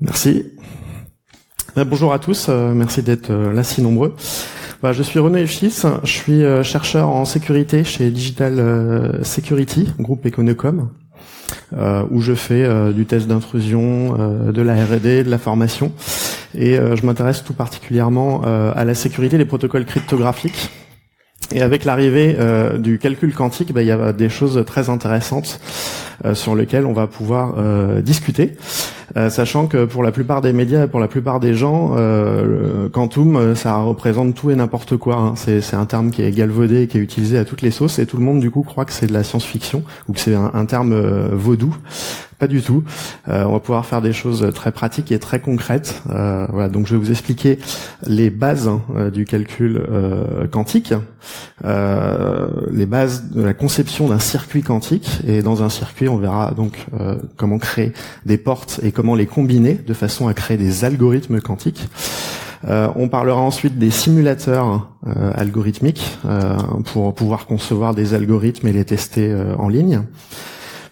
Merci. Bonjour à tous, merci d'être là si nombreux. Je suis René Fils, je suis chercheur en sécurité chez Digital Security, groupe Econocom, où je fais du test d'intrusion, de la R&D, de la formation, et je m'intéresse tout particulièrement à la sécurité des protocoles cryptographiques. Et avec l'arrivée du calcul quantique, il y a des choses très intéressantes sur lesquelles on va pouvoir discuter, sachant que pour la plupart des médias et pour la plupart des gens, le quantum, ça représente tout et n'importe quoi. Hein. C'est un terme qui est galvaudé et qui est utilisé à toutes les sauces, et tout le monde du coup croit que c'est de la science-fiction ou que c'est un terme vaudou. Pas du tout. On va pouvoir faire des choses très pratiques et très concrètes. Voilà, donc je vais vous expliquer les bases du calcul quantique, les bases de la conception d'un circuit quantique. Et dans un circuit, on verra donc comment créer des portes et comment les combiner de façon à créer des algorithmes quantiques. On parlera ensuite des simulateurs algorithmiques pour pouvoir concevoir des algorithmes et les tester en ligne.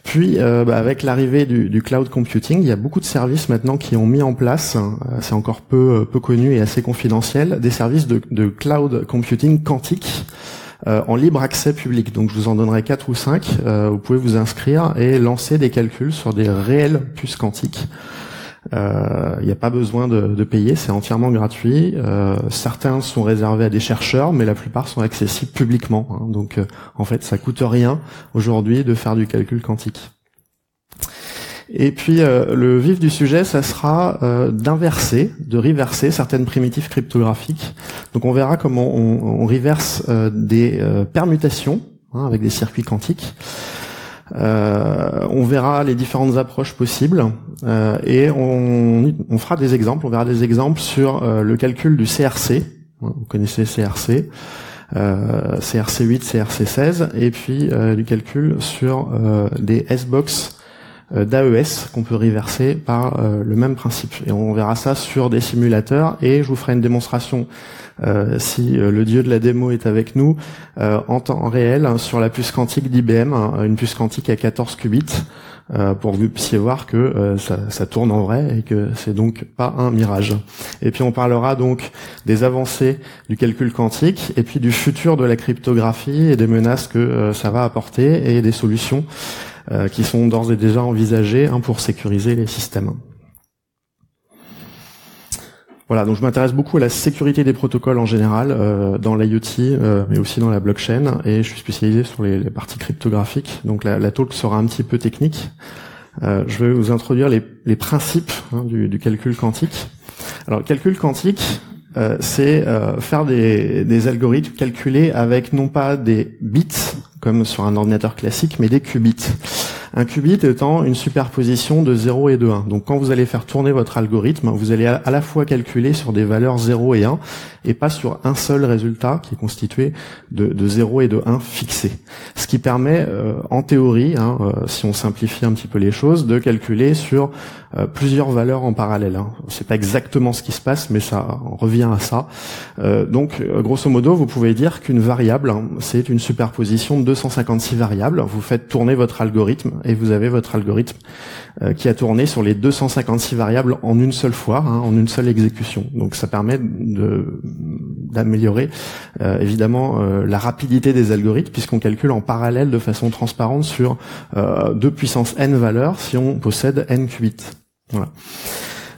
Puis, avec l'arrivée du cloud computing, il y a beaucoup de services maintenant qui ont mis en place, c'est encore peu connu et assez confidentiel, des services de cloud computing quantique en libre accès public. Donc, je vous en donnerai 4 ou 5. Vous pouvez vous inscrire et lancer des calculs sur des réelles puces quantiques. Il n'y a pas besoin de payer, c'est entièrement gratuit. Certains sont réservés à des chercheurs, mais la plupart sont accessibles publiquement. Hein. Donc, en fait, ça coûte rien aujourd'hui de faire du calcul quantique. Et puis, le vif du sujet, ça sera de reverser certaines primitives cryptographiques. Donc, on verra comment on reverse des permutations avec des circuits quantiques. On verra les différentes approches possibles et on fera des exemples. On verra des exemples sur le calcul du CRC. Vous connaissez CRC, CRC8, CRC16, et puis du calcul sur des S-box d'AES qu'on peut reverser par le même principe. Et on verra ça sur des simulateurs, et je vous ferai une démonstration si le dieu de la démo est avec nous, en temps réel sur la puce quantique d'IBM, une puce quantique à 14 qubits, pour que vous puissiez voir que ça tourne en vrai et que c'est donc pas un mirage. Et puis on parlera donc des avancées du calcul quantique et puis du futur de la cryptographie et des menaces que ça va apporter et des solutions qui sont d'ores et déjà envisagées pour sécuriser les systèmes. Voilà, donc je m'intéresse beaucoup à la sécurité des protocoles en général, dans l'IoT, mais aussi dans la blockchain, et je suis spécialisé sur les parties cryptographiques. Donc la talk sera un petit peu technique. Je vais vous introduire les principes du calcul quantique. Alors, le calcul quantique, c'est faire des algorithmes calculés avec non pas des bits, comme sur un ordinateur classique, mais des qubits. Un qubit étant une superposition de 0 et de 1. Donc quand vous allez faire tourner votre algorithme, vous allez à la fois calculer sur des valeurs 0 et 1, et pas sur un seul résultat qui est constitué de 0 et de 1 fixés. Ce qui permet, en théorie, si on simplifie un petit peu les choses, de calculer sur plusieurs valeurs en parallèle. C'est pas exactement ce qui se passe, mais ça revient à ça. Donc, grosso modo, vous pouvez dire qu'une variable, c'est une superposition de 256 variables. Vous faites tourner votre algorithme, et vous avez votre algorithme qui a tourné sur les 256 variables en une seule fois, en une seule exécution. Donc ça permet d'améliorer évidemment la rapidité des algorithmes, puisqu'on calcule en parallèle de façon transparente sur 2 puissance n valeurs si on possède n qubits. Voilà.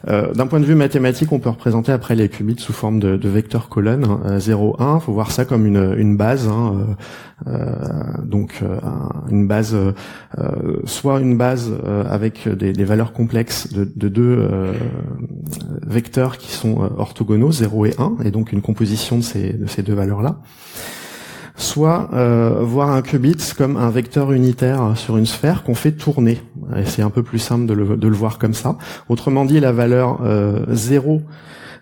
D'un point de vue mathématique, on peut représenter après les qubits sous forme de vecteurs colonnes, 0, 1. Faut voir ça comme une base, donc une base, soit une base avec des valeurs complexes de deux vecteurs qui sont orthogonaux, 0 et 1, et donc une composition de ces deux valeurs-là. Soit voir un qubit comme un vecteur unitaire sur une sphère qu'on fait tourner. Et c'est un peu plus simple de le voir comme ça. Autrement dit, la valeur 0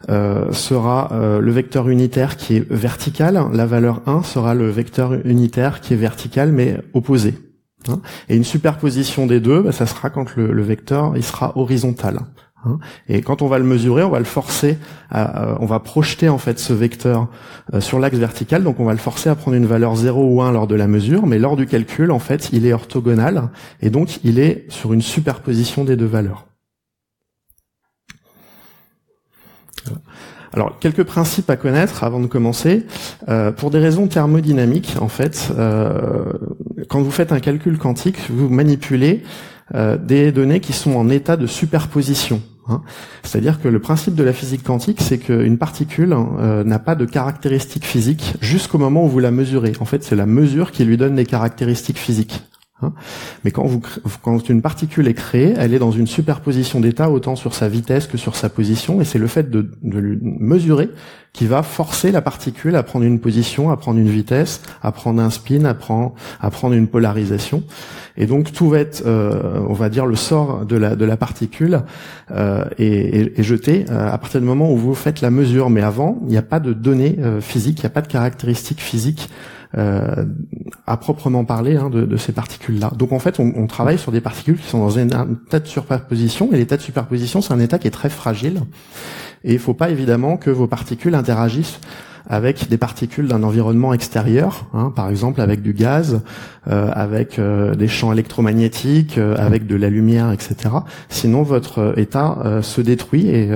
sera le vecteur unitaire qui est vertical. La valeur 1 sera le vecteur unitaire qui est vertical mais opposé. Et une superposition des deux, ça sera quand le vecteur il sera horizontal. Et quand on va le mesurer, on va le forcer on va projeter en fait ce vecteur sur l'axe vertical, donc on va le forcer à prendre une valeur 0 ou 1 lors de la mesure, mais lors du calcul, en fait, il est orthogonal, et donc il est sur une superposition des deux valeurs. Alors, quelques principes à connaître avant de commencer. Pour des raisons thermodynamiques, en fait, quand vous faites un calcul quantique, vous manipulez des données qui sont en état de superposition. C'est-à-dire que le principe de la physique quantique, c'est qu'une particule n'a pas de caractéristiques physiques jusqu'au moment où vous la mesurez. En fait, c'est la mesure qui lui donne des caractéristiques physiques. Mais quand une particule est créée, elle est dans une superposition d'états autant sur sa vitesse que sur sa position, et c'est le fait de lui mesurer qui va forcer la particule à prendre une position, à prendre une vitesse, à prendre un spin, à prendre une polarisation. Et donc tout va être, on va dire, le sort de la particule est jeté à partir du moment où vous faites la mesure. Mais avant, il n'y a pas de données physiques, il n'y a pas de caractéristiques physiques à proprement parler de ces particules-là. Donc en fait, on travaille sur des particules qui sont dans un état de superposition, et l'état de superposition, c'est un état qui est très fragile, et il faut pas évidemment que vos particules interagissent avec des particules d'un environnement extérieur, par exemple avec du gaz, avec des champs électromagnétiques, avec de la lumière, etc. Sinon, votre état se détruit, et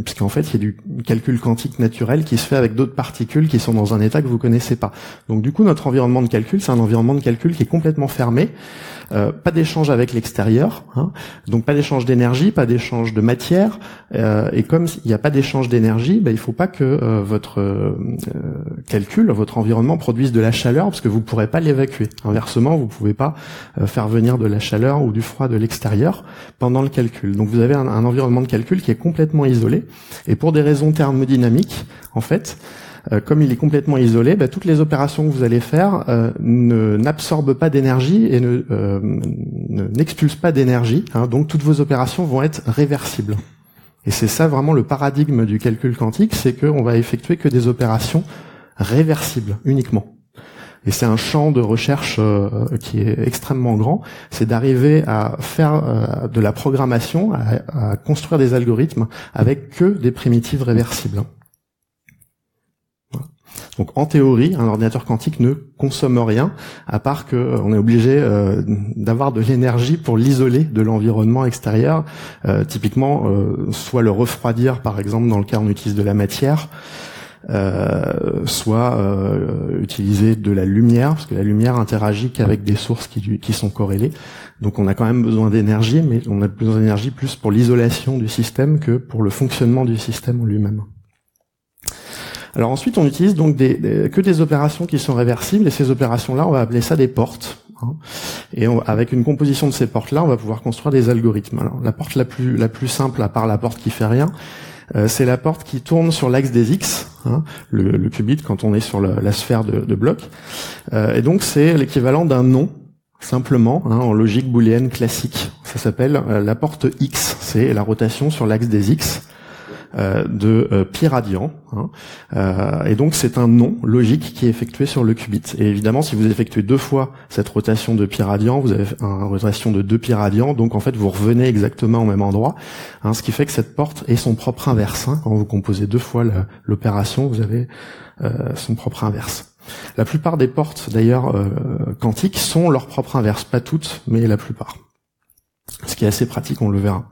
puisqu'en fait, il y a du calcul quantique naturel qui se fait avec d'autres particules qui sont dans un état que vous connaissez pas. Donc du coup, notre environnement de calcul, c'est un environnement de calcul qui est complètement fermé. Pas d'échange avec l'extérieur, donc pas d'échange d'énergie, pas d'échange de matière, et comme il n'y a pas d'échange d'énergie, il faut pas que votre calcul, votre environnement produise de la chaleur, parce que vous pourrez pas l'évacuer. Inversement, vous pouvez pas faire venir de la chaleur ou du froid de l'extérieur pendant le calcul. Donc vous avez un environnement de calcul qui est complètement isolé, et pour des raisons thermodynamiques, en fait, comme il est complètement isolé, toutes les opérations que vous allez faire n'absorbent pas d'énergie et n'expulsent pas d'énergie. Donc toutes vos opérations vont être réversibles. Et c'est ça vraiment le paradigme du calcul quantique, c'est qu'on va effectuer que des opérations réversibles uniquement. Et c'est un champ de recherche qui est extrêmement grand. C'est d'arriver à faire de la programmation, à construire des algorithmes avec que des primitives réversibles. Donc en théorie, un ordinateur quantique ne consomme rien, à part que on est obligé d'avoir de l'énergie pour l'isoler de l'environnement extérieur. Typiquement, soit le refroidir, par exemple, dans le cas où on utilise de la matière, soit utiliser de la lumière, parce que la lumière interagit qu'avec des sources qui sont corrélées. Donc on a quand même besoin d'énergie, mais on a besoin d'énergie plus pour l'isolation du système que pour le fonctionnement du système en lui-même. Alors ensuite, on utilise donc que des opérations qui sont réversibles, et ces opérations-là, on va appeler ça des portes. Et avec une composition de ces portes-là, on va pouvoir construire des algorithmes. Alors la porte la plus simple, à part la porte qui fait rien, c'est la porte qui tourne sur l'axe des X, le qubit quand on est sur la sphère de blocs. Et donc c'est l'équivalent d'un nom, simplement, en logique booléenne classique. Ça s'appelle la porte X, c'est la rotation sur l'axe des X de pi radian, et donc c'est un nom logique qui est effectué sur le qubit. Et évidemment, si vous effectuez 2 fois cette rotation de pi radian, vous avez une rotation de 2 pi radian, donc en fait vous revenez exactement au même endroit, ce qui fait que cette porte est son propre inverse. Quand vous composez 2 fois l'opération, vous avez son propre inverse. La plupart des portes d'ailleurs quantiques sont leur propre inverse, pas toutes, mais la plupart. Ce qui est assez pratique, on le verra.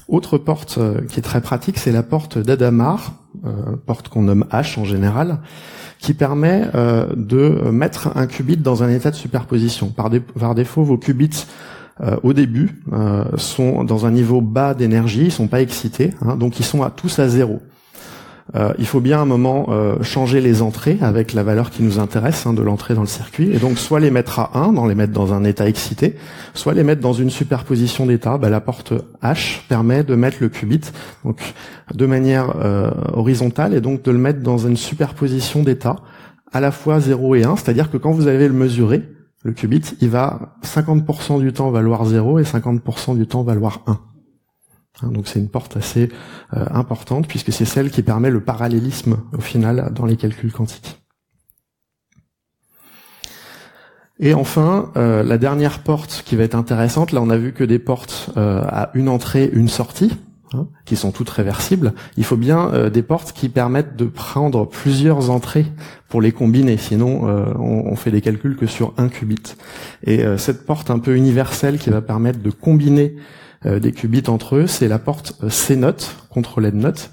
Autre porte qui est très pratique, c'est la porte d'Adamar, porte qu'on nomme H en général, qui permet de mettre un qubit dans un état de superposition. Par défaut, vos qubits au début sont dans un niveau bas d'énergie, ils sont pas excités, donc ils sont tous à 0. Il faut bien à un moment changer les entrées avec la valeur qui nous intéresse de l'entrée dans le circuit, et donc soit les mettre à 1, les mettre dans un état excité, soit les mettre dans une superposition d'états. La porte H permet de mettre le qubit donc de manière horizontale, et donc de le mettre dans une superposition d'états à la fois 0 et 1, c'est-à-dire que quand vous allez le mesurer, le qubit, il va 50% du temps valoir 0 et 50% du temps valoir 1. Donc c'est une porte assez importante, puisque c'est celle qui permet le parallélisme au final dans les calculs quantiques. Et enfin, la dernière porte qui va être intéressante, là on a vu que des portes à une entrée, une sortie, qui sont toutes réversibles. Il faut bien des portes qui permettent de prendre plusieurs entrées pour les combiner, sinon on fait des calculs que sur un qubit. Et cette porte un peu universelle qui va permettre de combiner des qubits entre eux, c'est la porte C-note, contrôlée de note.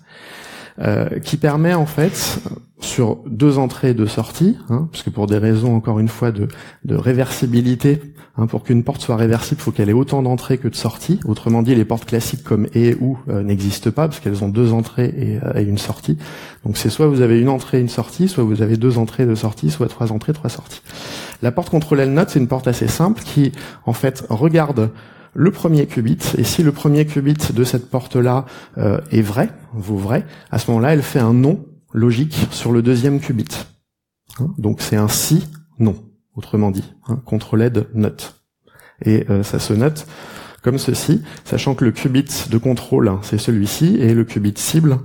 qui permet en fait sur 2 entrées et 2 sorties, parce que pour des raisons encore une fois de réversibilité, pour qu'une porte soit réversible, il faut qu'elle ait autant d'entrées que de sorties. Autrement dit, les portes classiques comme et ou n'existent pas parce qu'elles ont 2 entrées et une sortie. Donc c'est soit vous avez une entrée et une sortie, soit vous avez 2 entrées et 2 sorties, soit 3 entrées, 3 sorties. La porte contrôle L-Note, c'est une porte assez simple qui en fait regarde le premier qubit, et si le premier qubit de cette porte-là est vrai, vaut vrai, à ce moment-là, elle fait un non logique sur le deuxième qubit. Donc c'est un si, non, autrement dit, contrôled note. Et ça se note comme ceci, sachant que le qubit de contrôle, c'est celui-ci, et le qubit cible,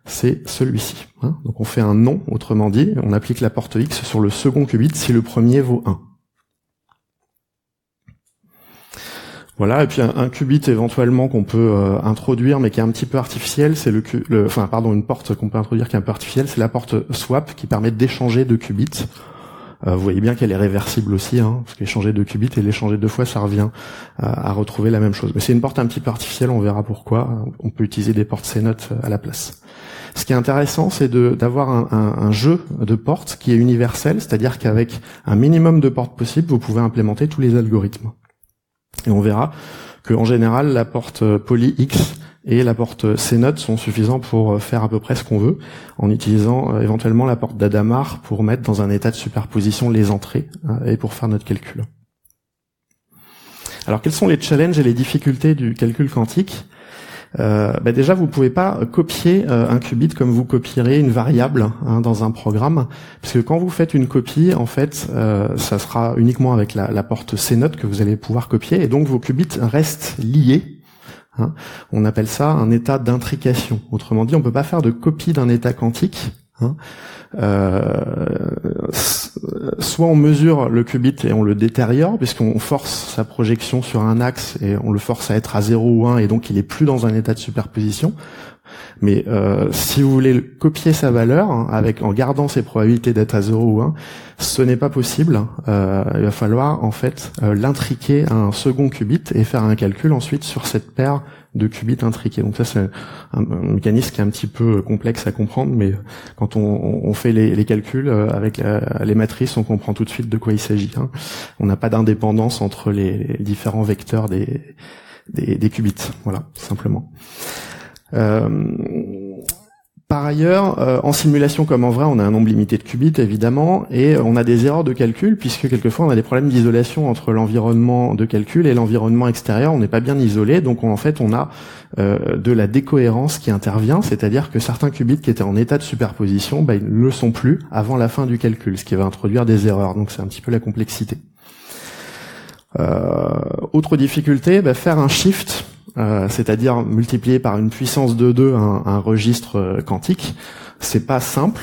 c'est celui-ci. Donc on fait un non, autrement dit, on applique la porte X sur le second qubit si le premier vaut 1. Voilà, et puis un qubit éventuellement qu'on peut introduire, mais qui est un petit peu artificiel, c'est une porte qu'on peut introduire qui est un peu artificielle, c'est la porte swap qui permet d'échanger 2 qubits. Vous voyez bien qu'elle est réversible aussi, parce qu'échanger 2 qubits et l'échanger 2 fois, ça revient à retrouver la même chose. Mais c'est une porte un petit peu artificielle, on verra pourquoi. On peut utiliser des portes CNOT à la place. Ce qui est intéressant, c'est d'avoir un jeu de portes qui est universel, c'est-à-dire qu'avec un minimum de portes possibles, vous pouvez implémenter tous les algorithmes. Et on verra que en général, la porte poly X et la porte CNOT sont suffisants pour faire à peu près ce qu'on veut, en utilisant éventuellement la porte d'Adamar pour mettre dans un état de superposition les entrées et pour faire notre calcul. Alors quels sont les challenges et les difficultés du calcul quantique ? Déjà, vous pouvez pas copier un qubit comme vous copierez une variable dans un programme, parce que quand vous faites une copie, en fait, ça sera uniquement avec la porte CNOT que vous allez pouvoir copier, et donc vos qubits restent liés. On appelle ça un état d'intrication. Autrement dit, on peut pas faire de copie d'un état quantique. Soit on mesure le qubit et on le détériore puisqu'on force sa projection sur un axe et on le force à être à 0 ou 1 et donc il est plus dans un état de superposition. Mais si vous voulez copier sa valeur en gardant ses probabilités d'être à 0 ou 1, ce n'est pas possible. Il va falloir en fait l'intriquer à un second qubit et faire un calcul ensuite sur cette paire de qubits intriqués. Donc ça c'est un mécanisme qui est un petit peu complexe à comprendre, mais quand on fait les calculs avec les matrices, on comprend tout de suite de quoi il s'agit. On n'a pas d'indépendance entre les différents vecteurs des qubits. Voilà, simplement. Par ailleurs, en simulation comme en vrai, on a un nombre limité de qubits, évidemment, et on a des erreurs de calcul, puisque quelquefois on a des problèmes d'isolation entre l'environnement de calcul et l'environnement extérieur. On n'est pas bien isolé, donc en fait on a de la décohérence qui intervient, c'est-à-dire que certains qubits qui étaient en état de superposition, ils ne le sont plus avant la fin du calcul, ce qui va introduire des erreurs. Donc c'est un petit peu la complexité. Autre difficulté, faire un shift, c'est-à-dire multiplier par une puissance de 2 un registre quantique, c'est pas simple.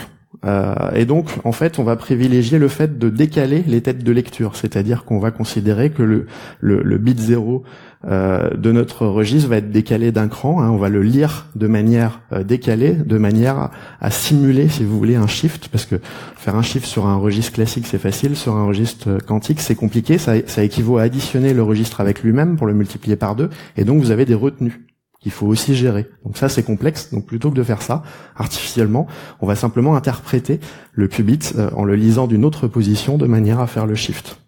Et donc, en fait, on va privilégier le fait de décaler les têtes de lecture, c'est-à-dire qu'on va considérer que le bit 0 de notre registre va être décalé d'un cran, on va le lire de manière décalée, de manière à simuler, si vous voulez, un shift, parce que faire un shift sur un registre classique, c'est facile, sur un registre quantique, c'est compliqué, ça équivaut à additionner le registre avec lui-même pour le multiplier par 2, et donc vous avez des retenues qu'il faut aussi gérer. Donc ça, c'est complexe. Donc plutôt que de faire ça artificiellement, on va simplement interpréter le qubit en le lisant d'une autre position de manière à faire le shift.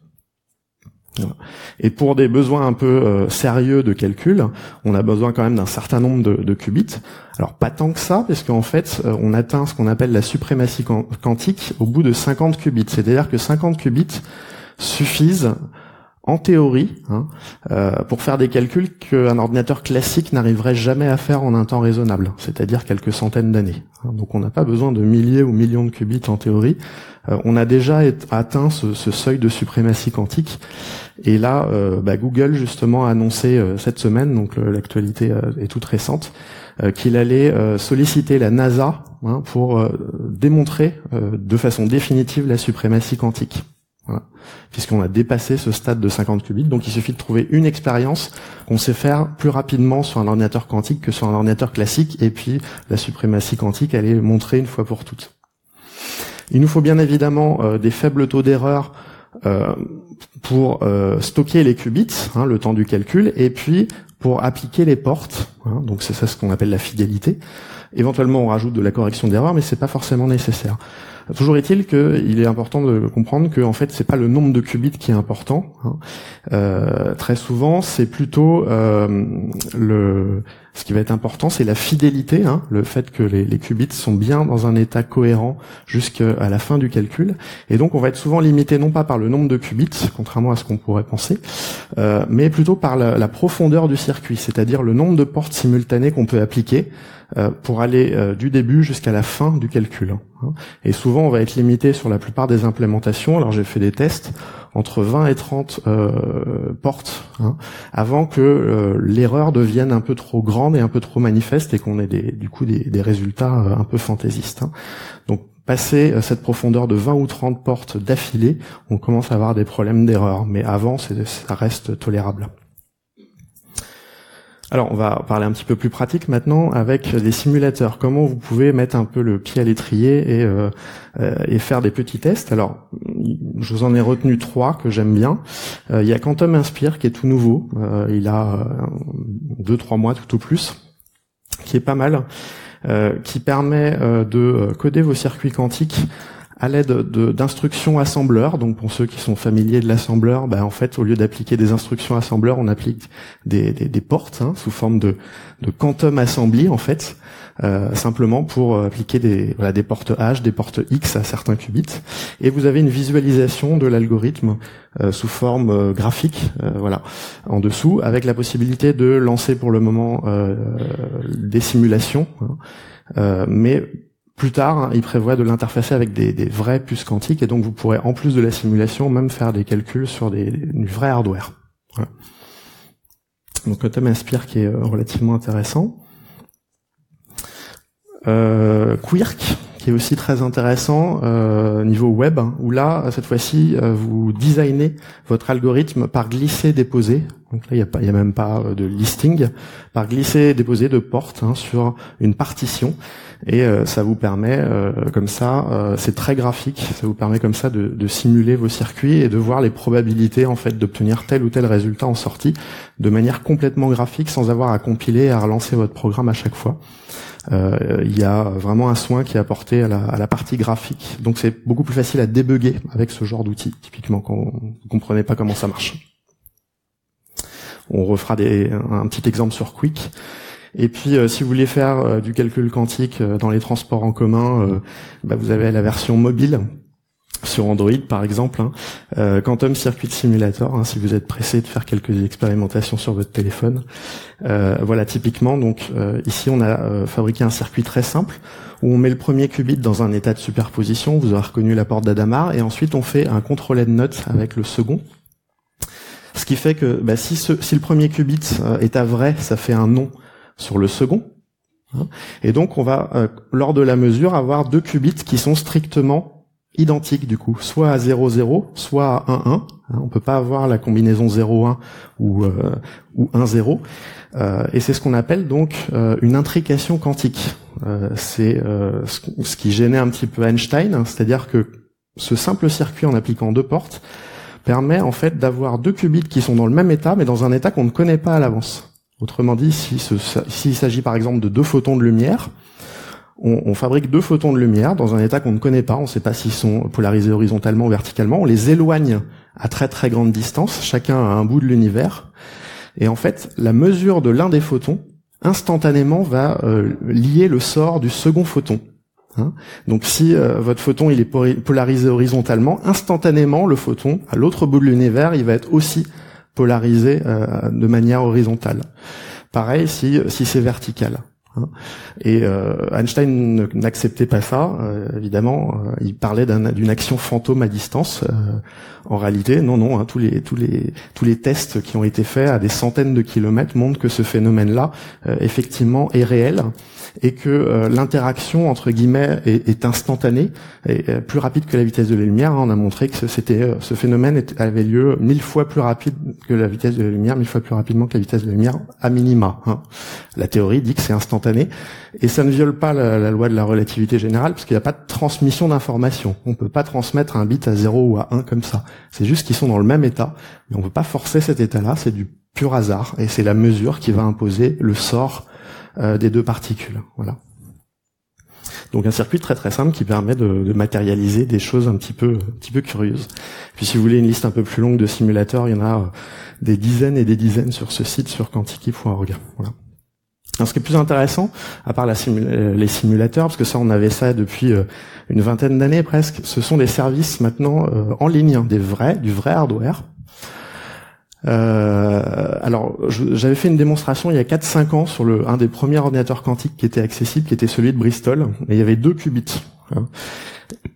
Voilà. Et pour des besoins un peu sérieux de calcul, on a besoin quand même d'un certain nombre de qubits. Alors pas tant que ça, parce qu'en fait, on atteint ce qu'on appelle la suprématie quantique au bout de 50 qubits. C'est-à-dire que 50 qubits suffisent en théorie, pour faire des calculs qu'un ordinateur classique n'arriverait jamais à faire en un temps raisonnable, c'est-à-dire quelques centaines d'années. Donc on n'a pas besoin de milliers ou millions de qubits en théorie. On a déjà atteint ce seuil de suprématie quantique. Et là, Google justement a annoncé cette semaine, donc l'actualité est toute récente, qu'il allait solliciter la NASA pour démontrer de façon définitive la suprématie quantique. Voilà. Puisqu'on a dépassé ce stade de 50 qubits, donc il suffit de trouver une expérience qu'on sait faire plus rapidement sur un ordinateur quantique que sur un ordinateur classique, et puis la suprématie quantique, elle est montrée une fois pour toutes. Il nous faut bien évidemment des faibles taux d'erreur pour stocker les qubits, le temps du calcul, et puis pour appliquer les portes, hein, donc c'est ça ce qu'on appelle la fidélité. Éventuellement, on rajoute de la correction d'erreur, mais c'est pas forcément nécessaire. Toujours est-il qu'il est important de comprendre que en fait, c'est pas le nombre de qubits qui est important. Hein. Très souvent, c'est plutôt ce qui va être important, c'est la fidélité, hein, le fait que les qubits sont bien dans un état cohérent jusqu'à la fin du calcul. Et donc, on va être souvent limité non pas par le nombre de qubits, contrairement à ce qu'on pourrait penser, mais plutôt par la profondeur du circuit, c'est-à-dire le nombre de portes simultanées qu'on peut appliquer pour aller du début jusqu'à la fin du calcul. Hein. Et souvent, on va être limité sur la plupart des implémentations. Alors, j'ai fait des tests entre 20 et 30 portes, hein, avant que l'erreur devienne un peu trop grande et un peu trop manifeste et qu'on ait du coup des résultats un peu fantaisistes. Hein. Donc, passer cette profondeur de 20 ou 30 portes d'affilée, on commence à avoir des problèmes d'erreur. Mais avant, ça reste tolérable. Alors, on va parler un petit peu plus pratique maintenant avec les simulateurs. Comment vous pouvez mettre un peu le pied à l'étrier et faire des petits tests. Alors, je vous en ai retenu 3 que j'aime bien. Il y a Quantum Inspire qui est tout nouveau. Il a 2-3 mois tout au plus, qui est pas mal, qui permet de coder vos circuits quantiques à l'aide d'instructions assembleurs. Donc pour ceux qui sont familiers de l'assembleur, en fait, au lieu d'appliquer des instructions assembleurs, on applique des portes, hein, sous forme de quantum assembly, en fait, simplement pour appliquer des portes H, des portes X à certains qubits. Et vous avez une visualisation de l'algorithme sous forme graphique, en dessous, avec la possibilité de lancer pour le moment des simulations, hein, mais plus tard, hein, il prévoit de l'interfacer avec des vraies puces quantiques, et donc vous pourrez, en plus de la simulation, même faire des calculs sur du vrai hardware. Voilà. Donc Quantum Inspire qui est relativement intéressant. Quirk, qui est aussi très intéressant niveau web, hein, où là, cette fois-ci, vous designez votre algorithme par glisser-déposer. Donc là, il y a même pas de listing, par glisser-déposer de portes, hein, sur une partition. Et ça vous permet, comme ça, c'est très graphique, ça vous permet comme ça de simuler vos circuits et de voir les probabilités en fait d'obtenir tel ou tel résultat en sortie de manière complètement graphique, sans avoir à compiler et à relancer votre programme à chaque fois. Il y a vraiment un soin qui est apporté à la partie graphique, donc c'est beaucoup plus facile à débugger avec ce genre d'outils, typiquement quand vous comprenez pas comment ça marche. On refera un petit exemple sur Quick. Et puis, si vous voulez faire du calcul quantique dans les transports en commun, vous avez la version mobile sur Android, par exemple, hein, Quantum Circuit Simulator, hein, si vous êtes pressé de faire quelques expérimentations sur votre téléphone. Voilà, typiquement, donc ici, on a fabriqué un circuit très simple où on met le premier qubit dans un état de superposition. Vous aurez reconnu la porte d'Adamar, et ensuite on fait un contrôlé de notes avec le second. Ce qui fait que si le premier qubit est à vrai, ça fait un non sur le second, hein, et donc on va lors de la mesure avoir 2 qubits qui sont strictement identiques, du coup, soit à 0,0, soit à 1,1. Hein, on peut pas avoir la combinaison 0,1 ou 1,0, et c'est ce qu'on appelle donc une intrication quantique. C'est ce qui gênait un petit peu Einstein, hein, c'est-à-dire que ce simple circuit en appliquant 2 portes permet en fait d'avoir 2 qubits qui sont dans le même état, mais dans un état qu'on ne connaît pas à l'avance. Autrement dit, s'il s'agit par exemple de 2 photons de lumière, on fabrique 2 photons de lumière dans un état qu'on ne connaît pas, on ne sait pas s'ils sont polarisés horizontalement ou verticalement, on les éloigne à très très grande distance, chacun à un bout de l'univers, et en fait, la mesure de l'un des photons, instantanément, va lier le sort du second photon. Hein, donc si votre photon il est polarisé horizontalement, instantanément, le photon, à l'autre bout de l'univers, il va être aussi polarisé de manière horizontale. Pareil si c'est vertical. Hein. Et Einstein n'acceptait pas ça, évidemment. Il parlait d'une action fantôme à distance. En réalité, non. Hein, tous les tests qui ont été faits à des centaines de kilomètres montrent que ce phénomène-là, effectivement, est réel, et que l'interaction entre guillemets est instantanée et plus rapide que la vitesse de la lumière. On a montré que ce phénomène avait lieu 1000 fois plus rapide que la vitesse de la lumière, 1000 fois plus rapidement que la vitesse de la lumière à minima. Hein. La théorie dit que c'est instantané, et ça ne viole pas la loi de la relativité générale, parce qu'il n'y a pas de transmission d'informations. On peut pas transmettre un bit à 0 ou à 1 comme ça. C'est juste qu'ils sont dans le même état, mais on peut pas forcer cet état-là. C'est du pur hasard, et c'est la mesure qui va imposer le sort des deux particules. Voilà. Donc un circuit très très simple qui permet de matérialiser des choses un petit peu curieuses. Puis si vous voulez une liste un peu plus longue de simulateurs, il y en a des dizaines et des dizaines sur ce site, sur quantiky.org. Voilà. Alors, ce qui est plus intéressant, à part les simulateurs, parce que ça on avait ça depuis une vingtaine d'années presque, ce sont des services maintenant en ligne, hein, du vrai hardware. Alors, j'avais fait une démonstration il y a 4-5 ans sur un des premiers ordinateurs quantiques qui était accessible, qui était celui de Bristol, et il y avait 2 qubits.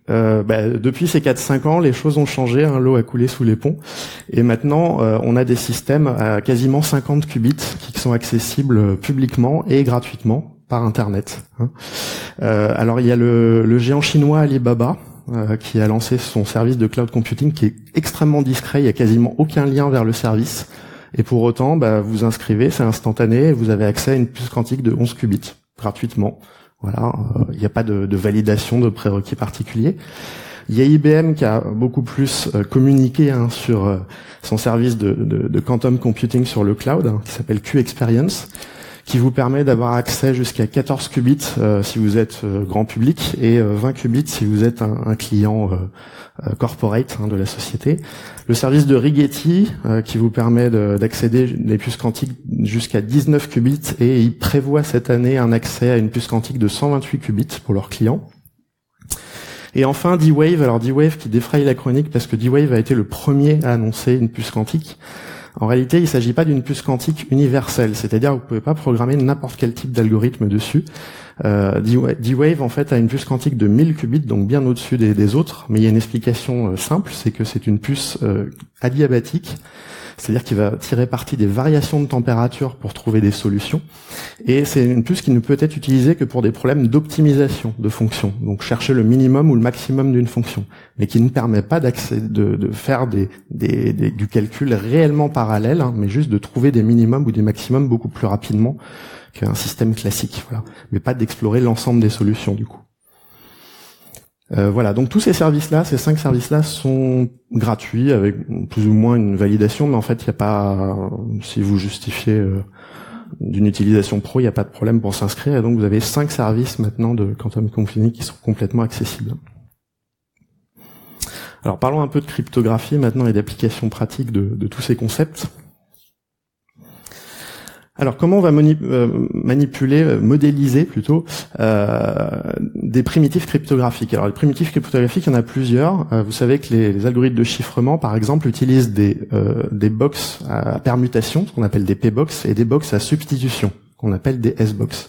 Depuis ces 4-5 ans, les choses ont changé, hein, l'eau a coulé sous les ponts, et maintenant on a des systèmes à quasiment 50 qubits qui sont accessibles publiquement et gratuitement par Internet. Alors il y a le géant chinois Alibaba, qui a lancé son service de cloud computing qui est extrêmement discret, il n'y a quasiment aucun lien vers le service, et pour autant vous inscrivez, c'est instantané, et vous avez accès à une puce quantique de 11 qubits gratuitement. Voilà, il n'y a pas de validation de prérequis particuliers. Il y a IBM qui a beaucoup plus communiqué sur son service de quantum computing sur le cloud, qui s'appelle Q-Experience, qui vous permet d'avoir accès jusqu'à 14 qubits si vous êtes grand public et 20 qubits si vous êtes un client corporate, hein, de la société. Le service de Rigetti qui vous permet d'accéder des puces quantiques jusqu'à 19 qubits, et il prévoit cette année un accès à une puce quantique de 128 qubits pour leurs clients. Et enfin D-Wave, alors D-Wave qui défraye la chronique parce que D-Wave a été le premier à annoncer une puce quantique. En réalité, il ne s'agit pas d'une puce quantique universelle, c'est-à-dire que vous ne pouvez pas programmer n'importe quel type d'algorithme dessus. D-Wave, en fait, a une puce quantique de 1000 qubits, donc bien au-dessus des autres, mais il y a une explication simple, c'est que c'est une puce adiabatique, c'est-à-dire qu'il va tirer parti des variations de température pour trouver des solutions, et c'est une puce qui ne peut être utilisée que pour des problèmes d'optimisation de fonctions, donc chercher le minimum ou le maximum d'une fonction, mais qui ne permet pas de faire du calcul réellement parallèle, hein, mais juste de trouver des minimums ou des maximums beaucoup plus rapidement qu'un système classique, voilà, mais pas d'explorer l'ensemble des solutions du coup. Voilà, donc tous ces services-là, ces 5 services-là sont gratuits avec plus ou moins une validation, mais en fait, il n'y a pas, si vous justifiez d'une utilisation pro, il n'y a pas de problème pour s'inscrire, et donc vous avez 5 services maintenant de quantum computing qui sont complètement accessibles. Alors parlons un peu de cryptographie maintenant et d'applications pratiques de tous ces concepts. Alors, comment on va modéliser plutôt des primitifs cryptographiques? Alors, les primitifs cryptographiques, il y en a plusieurs. Vous savez que les algorithmes de chiffrement, par exemple, utilisent des box à permutation, ce qu'on appelle des P-box, et des box à substitution, qu'on appelle des S-box.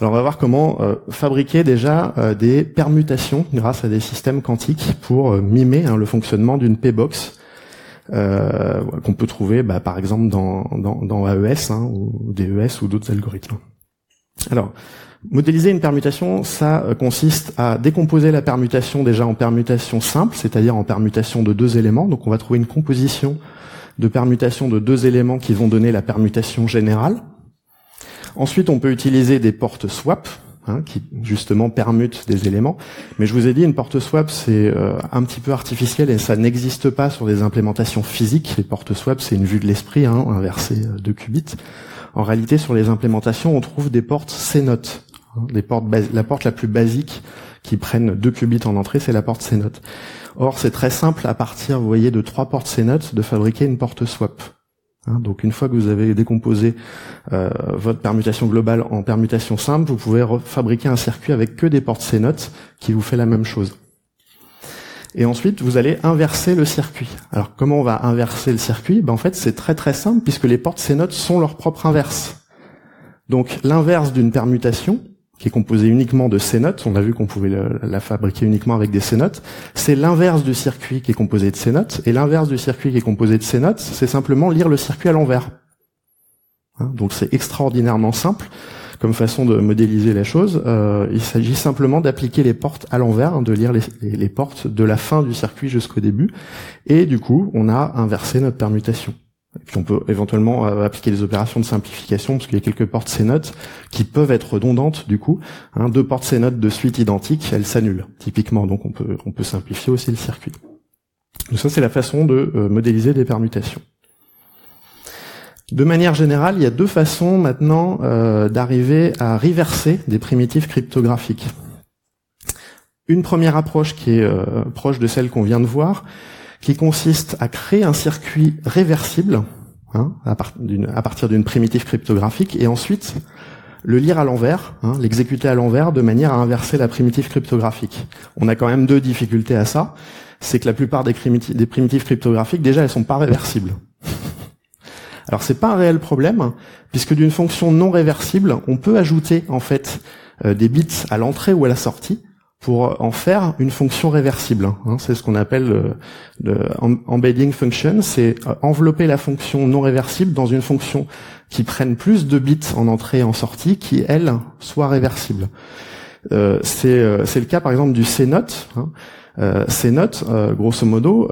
Alors, on va voir comment fabriquer déjà des permutations grâce à des systèmes quantiques pour mimer le fonctionnement d'une P-box. Qu'on peut trouver par exemple dans AES, hein, ou DES ou d'autres algorithmes. Alors, modéliser une permutation, ça consiste à décomposer la permutation déjà en permutation simple, c'est-à-dire en permutation de 2 éléments. Donc on va trouver une composition de permutation de 2 éléments qui vont donner la permutation générale. Ensuite, on peut utiliser des portes swap, qui justement permutent des éléments. Mais je vous ai dit, une porte swap, c'est un petit peu artificiel et ça n'existe pas sur des implémentations physiques. Les portes swap, c'est une vue de l'esprit, inverser 2 qubits. En réalité, sur les implémentations, on trouve des portes CNOT. La porte la plus basique qui prennent 2 qubits en entrée, c'est la porte CNOT. Or, c'est très simple à partir, vous voyez, de 3 portes CNOT de fabriquer une porte swap. Donc une fois que vous avez décomposé votre permutation globale en permutation simple, vous pouvez fabriquer un circuit avec que des portes CNOT qui vous fait la même chose. Et ensuite, vous allez inverser le circuit. Alors comment on va inverser le circuit? En fait, c'est très très simple puisque les portes CNOT sont leur propre inverse. Donc l'inverse d'une permutation, qui est composée uniquement de CNOT, on a vu qu'on pouvait la fabriquer uniquement avec des CNOT, c'est l'inverse du circuit qui est composé de CNOT, et l'inverse du circuit qui est composé de CNOT, c'est simplement lire le circuit à l'envers. Donc c'est extraordinairement simple comme façon de modéliser la chose. Il s'agit simplement d'appliquer les portes à l'envers, de lire les portes de la fin du circuit jusqu'au début, et du coup, on a inversé notre permutation. Et puis on peut éventuellement appliquer des opérations de simplification, parce qu'il y a quelques portes CNOT qui peuvent être redondantes du coup. 2 portes CNOT de suite identiques, elles s'annulent typiquement, donc on peut simplifier aussi le circuit. Donc ça, c'est la façon de modéliser des permutations. De manière générale, il y a deux façons maintenant d'arriver à reverser des primitives cryptographiques. Une première approche qui est proche de celle qu'on vient de voir, qui consiste à créer un circuit réversible à partir d'une primitive cryptographique et ensuite le lire à l'envers, l'exécuter à l'envers de manière à inverser la primitive cryptographique. On a quand même deux difficultés à ça, c'est que la plupart des primitives cryptographiques, déjà, elles sont pas réversibles. Alors c'est pas un réel problème, puisque d'une fonction non réversible, on peut ajouter en fait des bits à l'entrée ou à la sortie pour en faire une fonction réversible. C'est ce qu'on appelle le embedding function, c'est envelopper la fonction non réversible dans une fonction qui prenne plus de bits en entrée et en sortie, qui elle soit réversible. C'est le cas par exemple du C-note. C-note, grosso modo,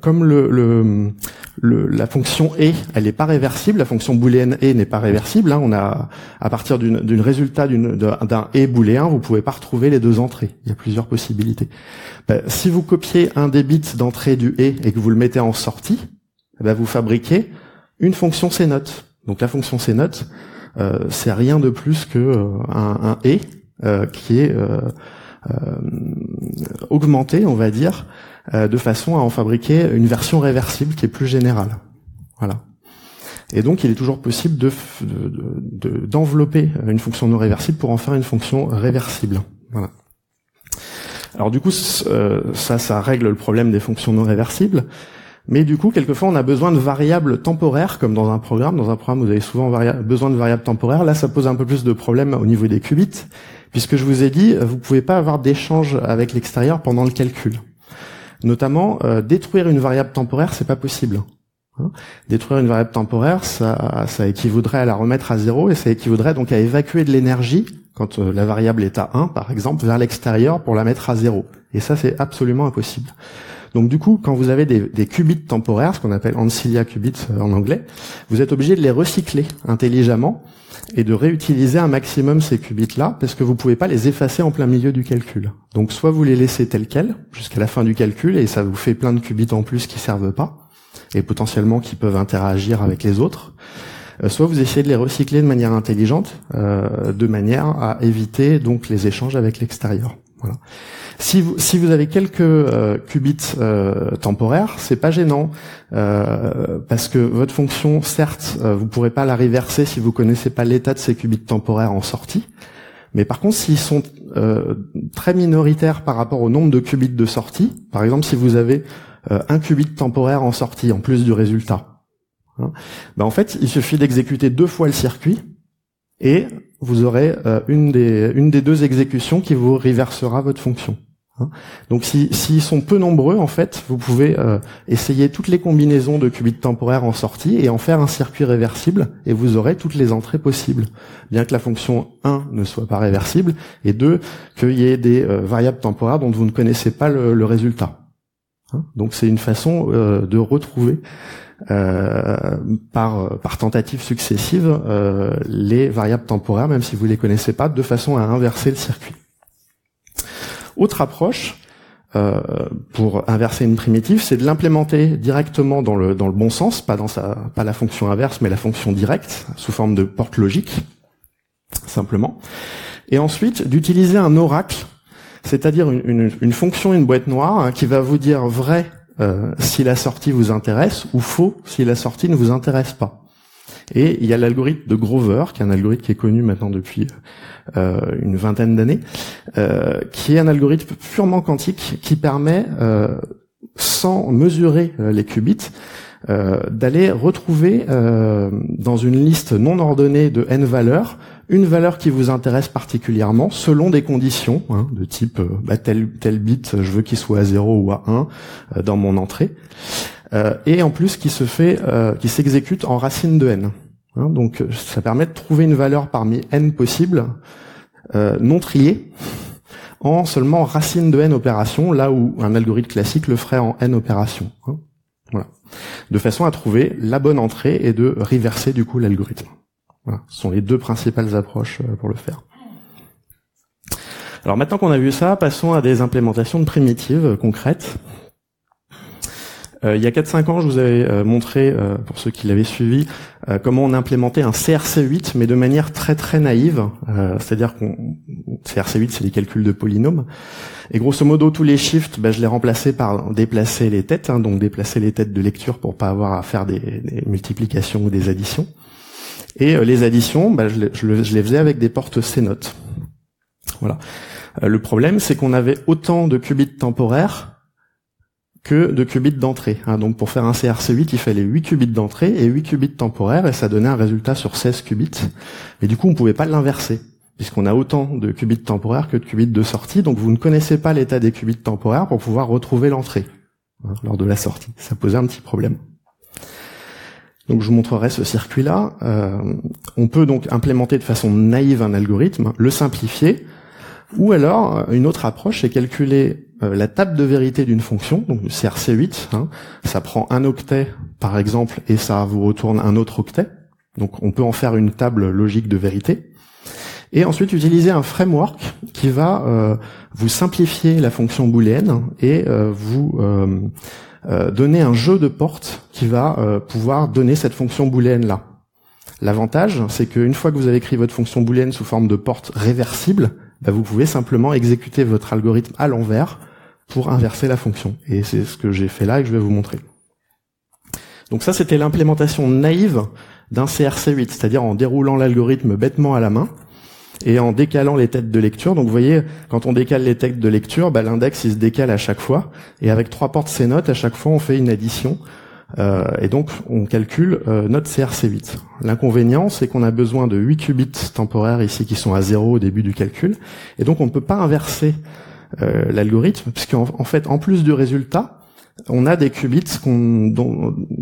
comme la fonction e, elle n'est pas réversible, la fonction booléenne e n'est pas réversible. On a à partir d'une résultat d'un e booléen, vous pouvez pas retrouver les deux entrées. Il y a plusieurs possibilités. Si vous copiez un des bits d'entrée du e et que vous le mettez en sortie, vous fabriquez une fonction C-note. Donc la fonction C-note, c'est rien de plus que un e qui est augmenté, on va dire, de façon à en fabriquer une version réversible qui est plus générale. Voilà. Et donc, il est toujours possible d'envelopper une fonction non réversible pour en faire une fonction réversible. Voilà. Alors du coup, ça règle le problème des fonctions non réversibles. Mais du coup, quelquefois, on a besoin de variables temporaires, comme dans un programme. Dans un programme, vous avez souvent besoin de variables temporaires. Là, ça pose un peu plus de problèmes au niveau des qubits, puisque je vous ai dit, vous pouvez pas avoir d'échange avec l'extérieur pendant le calcul. Notamment, détruire une variable temporaire, c'est pas possible. Détruire une variable temporaire, ça équivaudrait à la remettre à 0, et ça équivaudrait donc à évacuer de l'énergie, quand la variable est à 1, par exemple, vers l'extérieur pour la mettre à 0. Et ça, c'est absolument impossible. Donc du coup, quand vous avez des qubits temporaires, ce qu'on appelle ancilia qubits en anglais, vous êtes obligé de les recycler intelligemment et de réutiliser un maximum ces qubits-là, parce que vous pouvez pas les effacer en plein milieu du calcul. Donc soit vous les laissez tels quels, jusqu'à la fin du calcul, et ça vous fait plein de qubits en plus qui servent pas, et potentiellement qui peuvent interagir avec les autres, soit vous essayez de les recycler de manière intelligente, de manière à éviter donc les échanges avec l'extérieur. Voilà. Si vous avez quelques qubits temporaires, c'est pas gênant parce que votre fonction, certes, vous pourrez pas la reverser si vous connaissez pas l'état de ces qubits temporaires en sortie. Mais par contre, s'ils sont très minoritaires par rapport au nombre de qubits de sortie, par exemple, si vous avez un qubit temporaire en sortie en plus du résultat, en fait, il suffit d'exécuter 2 fois le circuit et vous aurez une des 2 exécutions qui vous reversera votre fonction. Donc s'ils sont peu nombreux, en fait, vous pouvez essayer toutes les combinaisons de qubits temporaires en sortie et en faire un circuit réversible, et vous aurez toutes les entrées possibles, bien que la fonction 1 ne soit pas réversible, et 2, qu'il y ait des variables temporaires dont vous ne connaissez pas le résultat. Donc c'est une façon de retrouver par tentatives successives les variables temporaires, même si vous les connaissez pas, de façon à inverser le circuit. Autre approche pour inverser une primitive, c'est de l'implémenter directement dans le bon sens, pas la fonction inverse, mais la fonction directe, sous forme de porte logique, simplement. Et ensuite, d'utiliser un oracle, c'est-à-dire une fonction, une boîte noire, qui va vous dire vrai si la sortie vous intéresse, ou faux si la sortie ne vous intéresse pas. Et il y a l'algorithme de Grover, qui est un algorithme qui est connu maintenant depuis une vingtaine d'années, qui est un algorithme purement quantique qui permet, sans mesurer les qubits, d'aller retrouver dans une liste non ordonnée de n valeurs, une valeur qui vous intéresse particulièrement selon des conditions, de type tel bit je veux qu'il soit à 0 ou à 1 dans mon entrée, et en plus qui s'exécute en racine de n. Donc ça permet de trouver une valeur parmi n possibles non triée en seulement racine de n opérations, là où un algorithme classique le ferait en n opérations. Voilà. De façon à trouver la bonne entrée et de reverser du coup l'algorithme. Voilà. Ce sont les 2 principales approches pour le faire. Alors maintenant qu'on a vu ça, passons à des implémentations de primitives concrètes. Il y a 4-5 ans, je vous avais montré, pour ceux qui l'avaient suivi, comment on implémentait un CRC8, mais de manière très très naïve. C'est-à-dire qu'on CRC8, c'est des calculs de polynômes. Et grosso modo, tous les shifts, je les remplaçais par déplacer les têtes, donc déplacer les têtes de lecture pour pas avoir à faire des multiplications ou des additions. Et les additions, je les faisais avec des portes C-notes. Voilà. Le problème, c'est qu'on avait autant de qubits temporaires que de qubits d'entrée. Donc pour faire un CRC8, il fallait 8 qubits d'entrée et 8 qubits temporaires, et ça donnait un résultat sur 16 qubits. Et du coup, on pouvait pas l'inverser, puisqu'on a autant de qubits temporaires que de qubits de sortie, donc vous ne connaissez pas l'état des qubits temporaires pour pouvoir retrouver l'entrée lors de la sortie. Ça posait un petit problème. Donc je vous montrerai ce circuit-là. On peut donc implémenter de façon naïve un algorithme, le simplifier, ou alors une autre approche, c'est calculer la table de vérité d'une fonction, donc le CRC8, ça prend un octet par exemple et ça vous retourne un autre octet, donc on peut en faire une table logique de vérité, et ensuite utiliser un framework qui va vous simplifier la fonction booléenne et vous donner un jeu de portes qui va pouvoir donner cette fonction booléenne là. L'avantage, c'est qu'une fois que vous avez écrit votre fonction booléenne sous forme de porte réversible, vous pouvez simplement exécuter votre algorithme à l'envers pour inverser la fonction. Et c'est ce que j'ai fait là et que je vais vous montrer. Donc ça, c'était l'implémentation naïve d'un CRC8, c'est-à-dire en déroulant l'algorithme bêtement à la main et en décalant les têtes de lecture. Donc vous voyez, quand on décale les têtes de lecture, l'index il se décale à chaque fois, et avec 3 portes C-notes, à chaque fois on fait une addition. Et donc on calcule notre CRC8. L'inconvénient, c'est qu'on a besoin de 8 qubits temporaires ici qui sont à 0 au début du calcul, et donc on ne peut pas inverser l'algorithme, puisqu'en fait, en plus du résultat, on a des qubits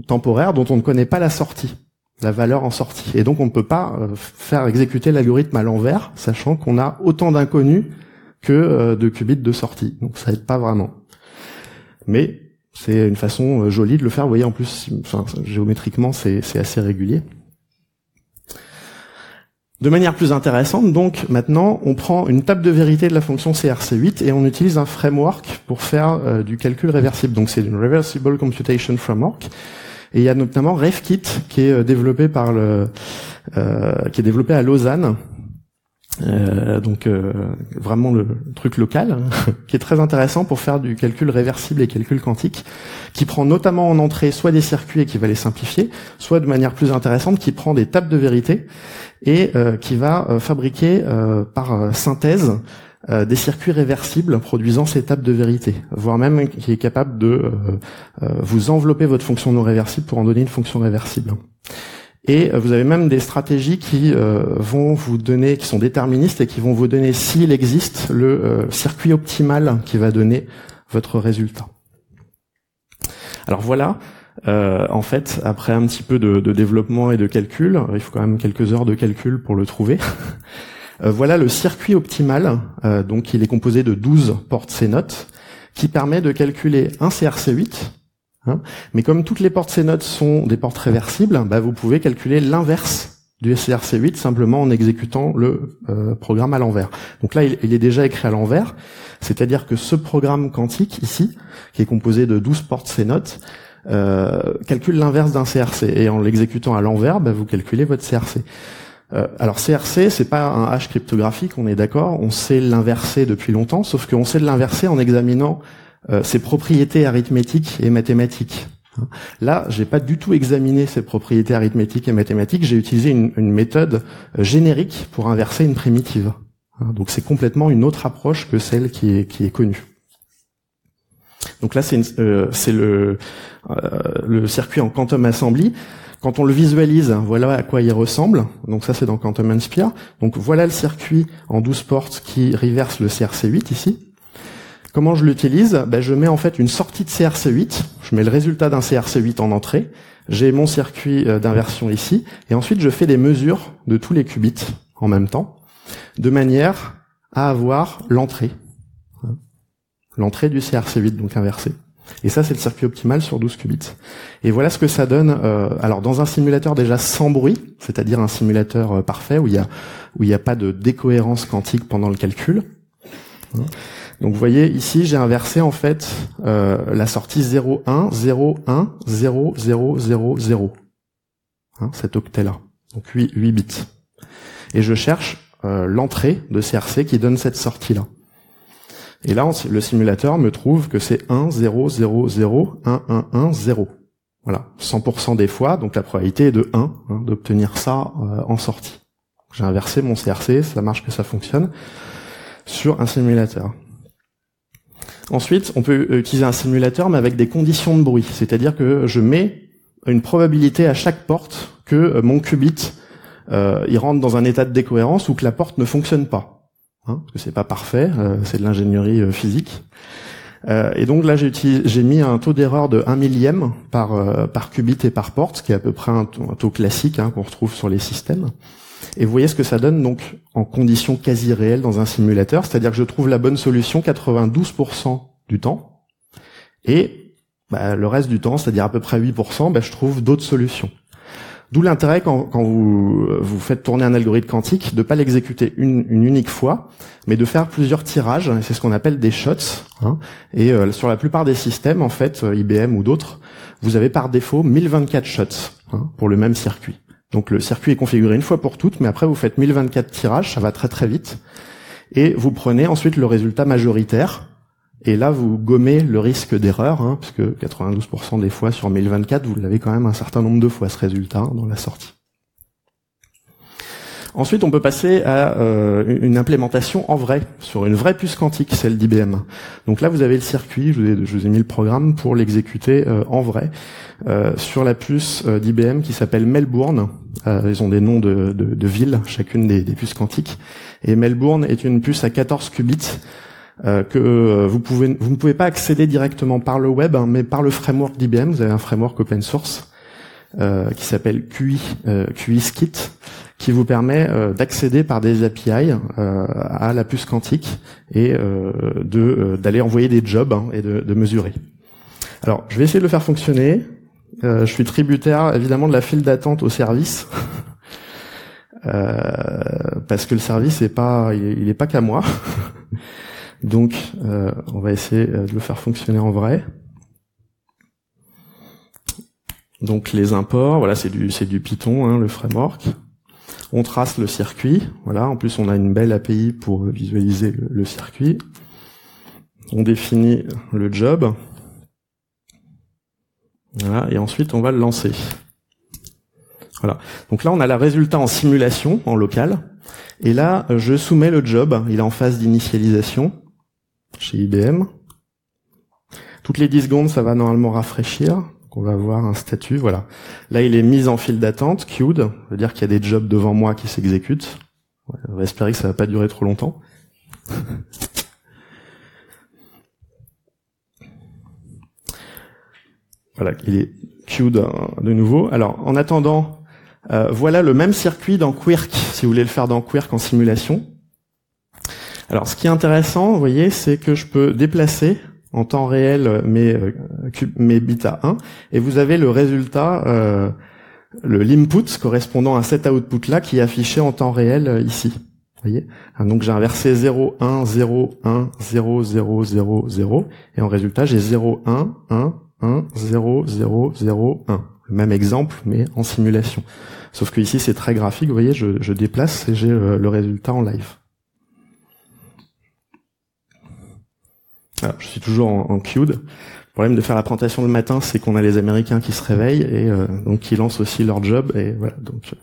temporaires dont on ne connaît pas la sortie, la valeur en sortie, et donc on ne peut pas faire exécuter l'algorithme à l'envers, sachant qu'on a autant d'inconnus que de qubits de sortie, donc ça aide pas vraiment. Mais c'est une façon jolie de le faire. Vous voyez, en plus, géométriquement, c'est assez régulier. De manière plus intéressante, donc, maintenant, on prend une table de vérité de la fonction CRC8 et on utilise un framework pour faire du calcul réversible. Donc, c'est une Reversible Computation Framework. Et il y a notamment RevKit qui est développé qui est développé à Lausanne. Vraiment le truc local qui est très intéressant pour faire du calcul réversible et calcul quantique, qui prend notamment en entrée soit des circuits et qui va les simplifier, soit de manière plus intéressante qui prend des tables de vérité et qui va fabriquer par synthèse des circuits réversibles produisant ces tables de vérité, voire même qui est capable de vous envelopper votre fonction non réversible pour en donner une fonction réversible. Et vous avez même des stratégies qui vont vous donner, qui sont déterministes et qui vont vous donner, s'il existe, le circuit optimal qui va donner votre résultat. Alors voilà, en fait, après un petit peu de développement et de calcul, il faut quand même quelques heures de calcul pour le trouver. Voilà le circuit optimal, donc il est composé de 12 portes C-notes, qui permet de calculer un CRC8, mais comme toutes les portes C-notes sont des portes réversibles, vous pouvez calculer l'inverse du CRC8 simplement en exécutant le programme à l'envers. Donc là, il est déjà écrit à l'envers, c'est-à-dire que ce programme quantique ici, qui est composé de 12 portes C-notes, calcule l'inverse d'un CRC, et en l'exécutant à l'envers, vous calculez votre CRC. Alors CRC, c'est pas un hash cryptographique, on est d'accord, on sait l'inverser depuis longtemps, sauf qu'on sait l'inverser en examinant ses propriétés arithmétiques et mathématiques. Là, j'ai pas du tout examiné ces propriétés arithmétiques et mathématiques, j'ai utilisé une méthode générique pour inverser une primitive. Donc c'est complètement une autre approche que celle qui est connue. Donc là, c'est le circuit en quantum assembly. Quand on le visualise, voilà à quoi il ressemble. Donc ça, c'est dans Quantum and Sphere. Donc voilà le circuit en 12 portes qui reverse le CRC8 ici. Comment je l'utilise ? Je mets en fait une sortie de CRC8, je mets le résultat d'un CRC8 en entrée, j'ai mon circuit d'inversion ici, et ensuite je fais des mesures de tous les qubits en même temps, de manière à avoir l'entrée du CRC8, donc inversé. Et ça, c'est le circuit optimal sur 12 qubits. Et voilà ce que ça donne. Alors, dans un simulateur déjà sans bruit, c'est-à-dire un simulateur parfait où il y a pas de décohérence quantique pendant le calcul. Donc vous voyez ici, j'ai inversé en fait la sortie 0, 1, 0, 1, 0, 0, 0, 0. Hein, cet octet-là. Donc 8 bits. Et je cherche l'entrée de CRC qui donne cette sortie-là. Et là, le simulateur me trouve que c'est 1, 0, 0, 0, 1, 1, 1, 0. Voilà, 100% des fois, donc la probabilité est de 1 d'obtenir ça en sortie. J'ai inversé mon CRC, ça marche que ça fonctionne, sur un simulateur. Ensuite, on peut utiliser un simulateur, mais avec des conditions de bruit. C'est-à-dire que je mets une probabilité à chaque porte que mon qubit il rentre dans un état de décohérence ou que la porte ne fonctionne pas. Parce que c'est pas parfait, c'est de l'ingénierie physique. Et donc là, j'ai mis un taux d'erreur de 1 millième par qubit et par porte, ce qui est à peu près un taux classique qu'on retrouve sur les systèmes. Et vous voyez ce que ça donne donc en conditions quasi réelles dans un simulateur, c'est-à-dire que je trouve la bonne solution 92% du temps, et le reste du temps, c'est-à-dire à peu près 8%, je trouve d'autres solutions. D'où l'intérêt quand vous faites tourner un algorithme quantique de pas l'exécuter une unique fois, mais de faire plusieurs tirages. C'est ce qu'on appelle des shots. Et sur la plupart des systèmes, en fait, IBM ou d'autres, vous avez par défaut 1024 shots pour le même circuit. Donc le circuit est configuré une fois pour toutes, mais après vous faites 1024 tirages, ça va très très vite. Et vous prenez ensuite le résultat majoritaire. Et là, vous gommez le risque d'erreur, parce que 92% des fois sur 1024, vous l'avez quand même un certain nombre de fois ce résultat dans la sortie. Ensuite, on peut passer à une implémentation en vrai, sur une vraie puce quantique, celle d'IBM. Donc là, vous avez le circuit, je vous ai mis le programme pour l'exécuter en vrai, sur la puce d'IBM qui s'appelle Melbourne. Ils ont des noms de villes, chacune des puces quantiques. Et Melbourne est une puce à 14 qubits, que vous ne pouvez pas accéder directement par le web, mais par le framework d'IBM. Vous avez un framework open source qui s'appelle QISKit, qui vous permet d'accéder par des API à la puce quantique et d'aller envoyer des jobs et de mesurer. Alors, je vais essayer de le faire fonctionner. Je suis tributaire évidemment de la file d'attente au service. Parce que le service il est pas qu'à moi. Donc, on va essayer de le faire fonctionner en vrai. Donc, les imports, voilà, c'est du Python, le framework. On trace le circuit, voilà. En plus, on a une belle API pour visualiser le circuit. On définit le job. Voilà, et ensuite, on va le lancer. Voilà. Donc là, on a le résultat en simulation, en local. Et là, je soumets le job. Il est en phase d'initialisation chez IBM. Toutes les 10 secondes, ça va normalement rafraîchir. Donc on va avoir un statut, voilà. Là, il est mis en file d'attente, queued. Ça veut dire qu'il y a des jobs devant moi qui s'exécutent. On va espérer que ça va pas durer trop longtemps. Voilà, il est queued de nouveau. Alors, en attendant, voilà le même circuit dans Quirk, si vous voulez le faire dans Quirk en simulation. Alors, ce qui est intéressant, vous voyez, c'est que je peux déplacer en temps réel mes bits à 1, et vous avez le résultat, l'input correspondant à cet output-là qui est affiché en temps réel ici. Vous voyez ? Donc j'ai inversé 0, 1, 0, 1, 0, 0, 0, 0, et en résultat j'ai 0, 1, 1, 1, 0, 0, 0, 1. Le même exemple, mais en simulation. Sauf que ici c'est très graphique, vous voyez, je déplace et j'ai le résultat en live. Alors, je suis toujours en queued. Le problème de faire la présentation le matin, c'est qu'on a les Américains qui se réveillent et donc qui lancent aussi leur job, et voilà, donc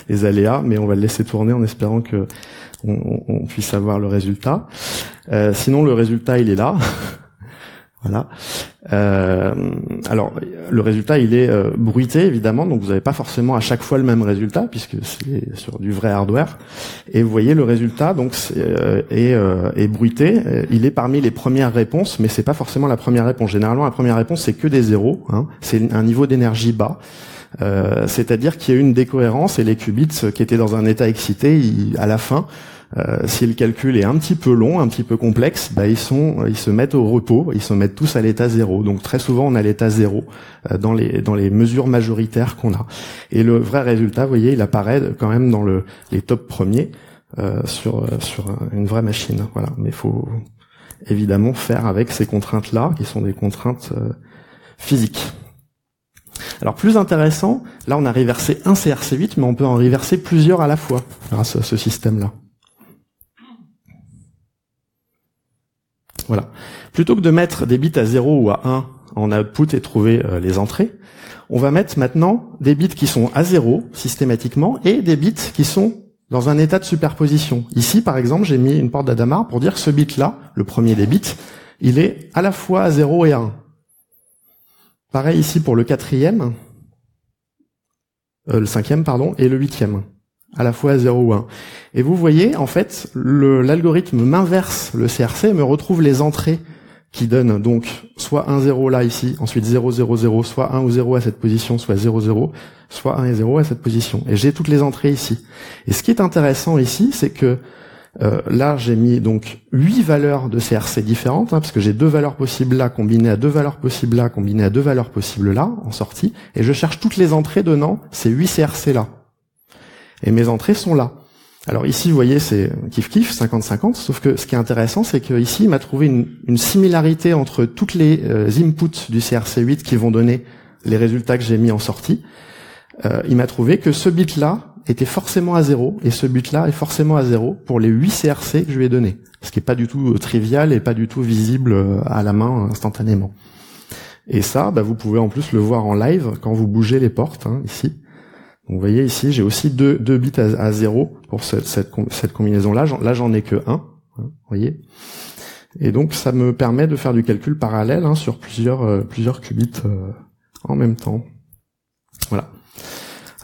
les aléas, mais on va le laisser tourner en espérant que on puisse avoir le résultat. Sinon, le résultat, il est là. Voilà. Alors, le résultat, il est bruité, évidemment, donc vous n'avez pas forcément à chaque fois le même résultat, puisque c'est sur du vrai hardware. Et vous voyez, le résultat donc est bruité. Il est parmi les premières réponses, mais c'est pas forcément la première réponse. Généralement, la première réponse, c'est que des zéros. C'est un niveau d'énergie bas. C'est-à-dire qu'il y a eu une décohérence, et les qubits qui étaient dans un état excité, à la fin, si le calcul est un petit peu long, un petit peu complexe, ils se mettent au repos, ils se mettent tous à l'état 0. Donc très souvent on a l'état 0 dans les mesures majoritaires qu'on a. Et le vrai résultat, vous voyez, il apparaît quand même dans les top premiers sur une vraie machine. Voilà, mais évidemment faire avec ces contraintes-là, qui sont des contraintes physiques. Alors plus intéressant, là on a reversé un CRC8, mais on peut en reverser plusieurs à la fois grâce à ce système-là. Voilà. Plutôt que de mettre des bits à 0 ou à 1 en output et trouver les entrées, on va mettre maintenant des bits qui sont à 0 systématiquement et des bits qui sont dans un état de superposition. Ici, par exemple, j'ai mis une porte d'Adamar pour dire que ce bit-là, le premier des bits, il est à la fois à 0 et à 1. Pareil ici pour le quatrième, le cinquième, pardon, et le huitième, à la fois à 0 ou 1. Et vous voyez, en fait, l'algorithme m'inverse le CRC et me retrouve les entrées qui donnent donc soit 1, 0 là, ici, ensuite 0, 0, 0, soit 1 ou 0 à cette position, soit 0, 0, soit 1 et 0 à cette position. Et j'ai toutes les entrées ici. Et ce qui est intéressant ici, c'est que là, j'ai mis donc 8 valeurs de CRC différentes, parce que j'ai 2 valeurs possibles là, combinées à 2 valeurs possibles là, combinées à 2 valeurs possibles là, en sortie, et je cherche toutes les entrées donnant ces 8 CRC là. Et mes entrées sont là. Alors ici, vous voyez, c'est kiff-kiff, 50-50, sauf que ce qui est intéressant, c'est que ici, il m'a trouvé une similarité entre toutes les inputs du CRC8 qui vont donner les résultats que j'ai mis en sortie. Il m'a trouvé que ce bit-là était forcément à 0, et ce bit-là est forcément à 0 pour les 8 CRC que je lui ai donnés. Ce qui est pas du tout trivial et pas du tout visible à la main instantanément. Et ça, vous pouvez en plus le voir en live quand vous bougez les portes, ici. Donc vous voyez ici, j'ai aussi deux bits à 0 pour cette combinaison-là. Là, j'en ai que 1, vous voyez. Et donc, ça me permet de faire du calcul parallèle sur plusieurs qubits en même temps. Voilà.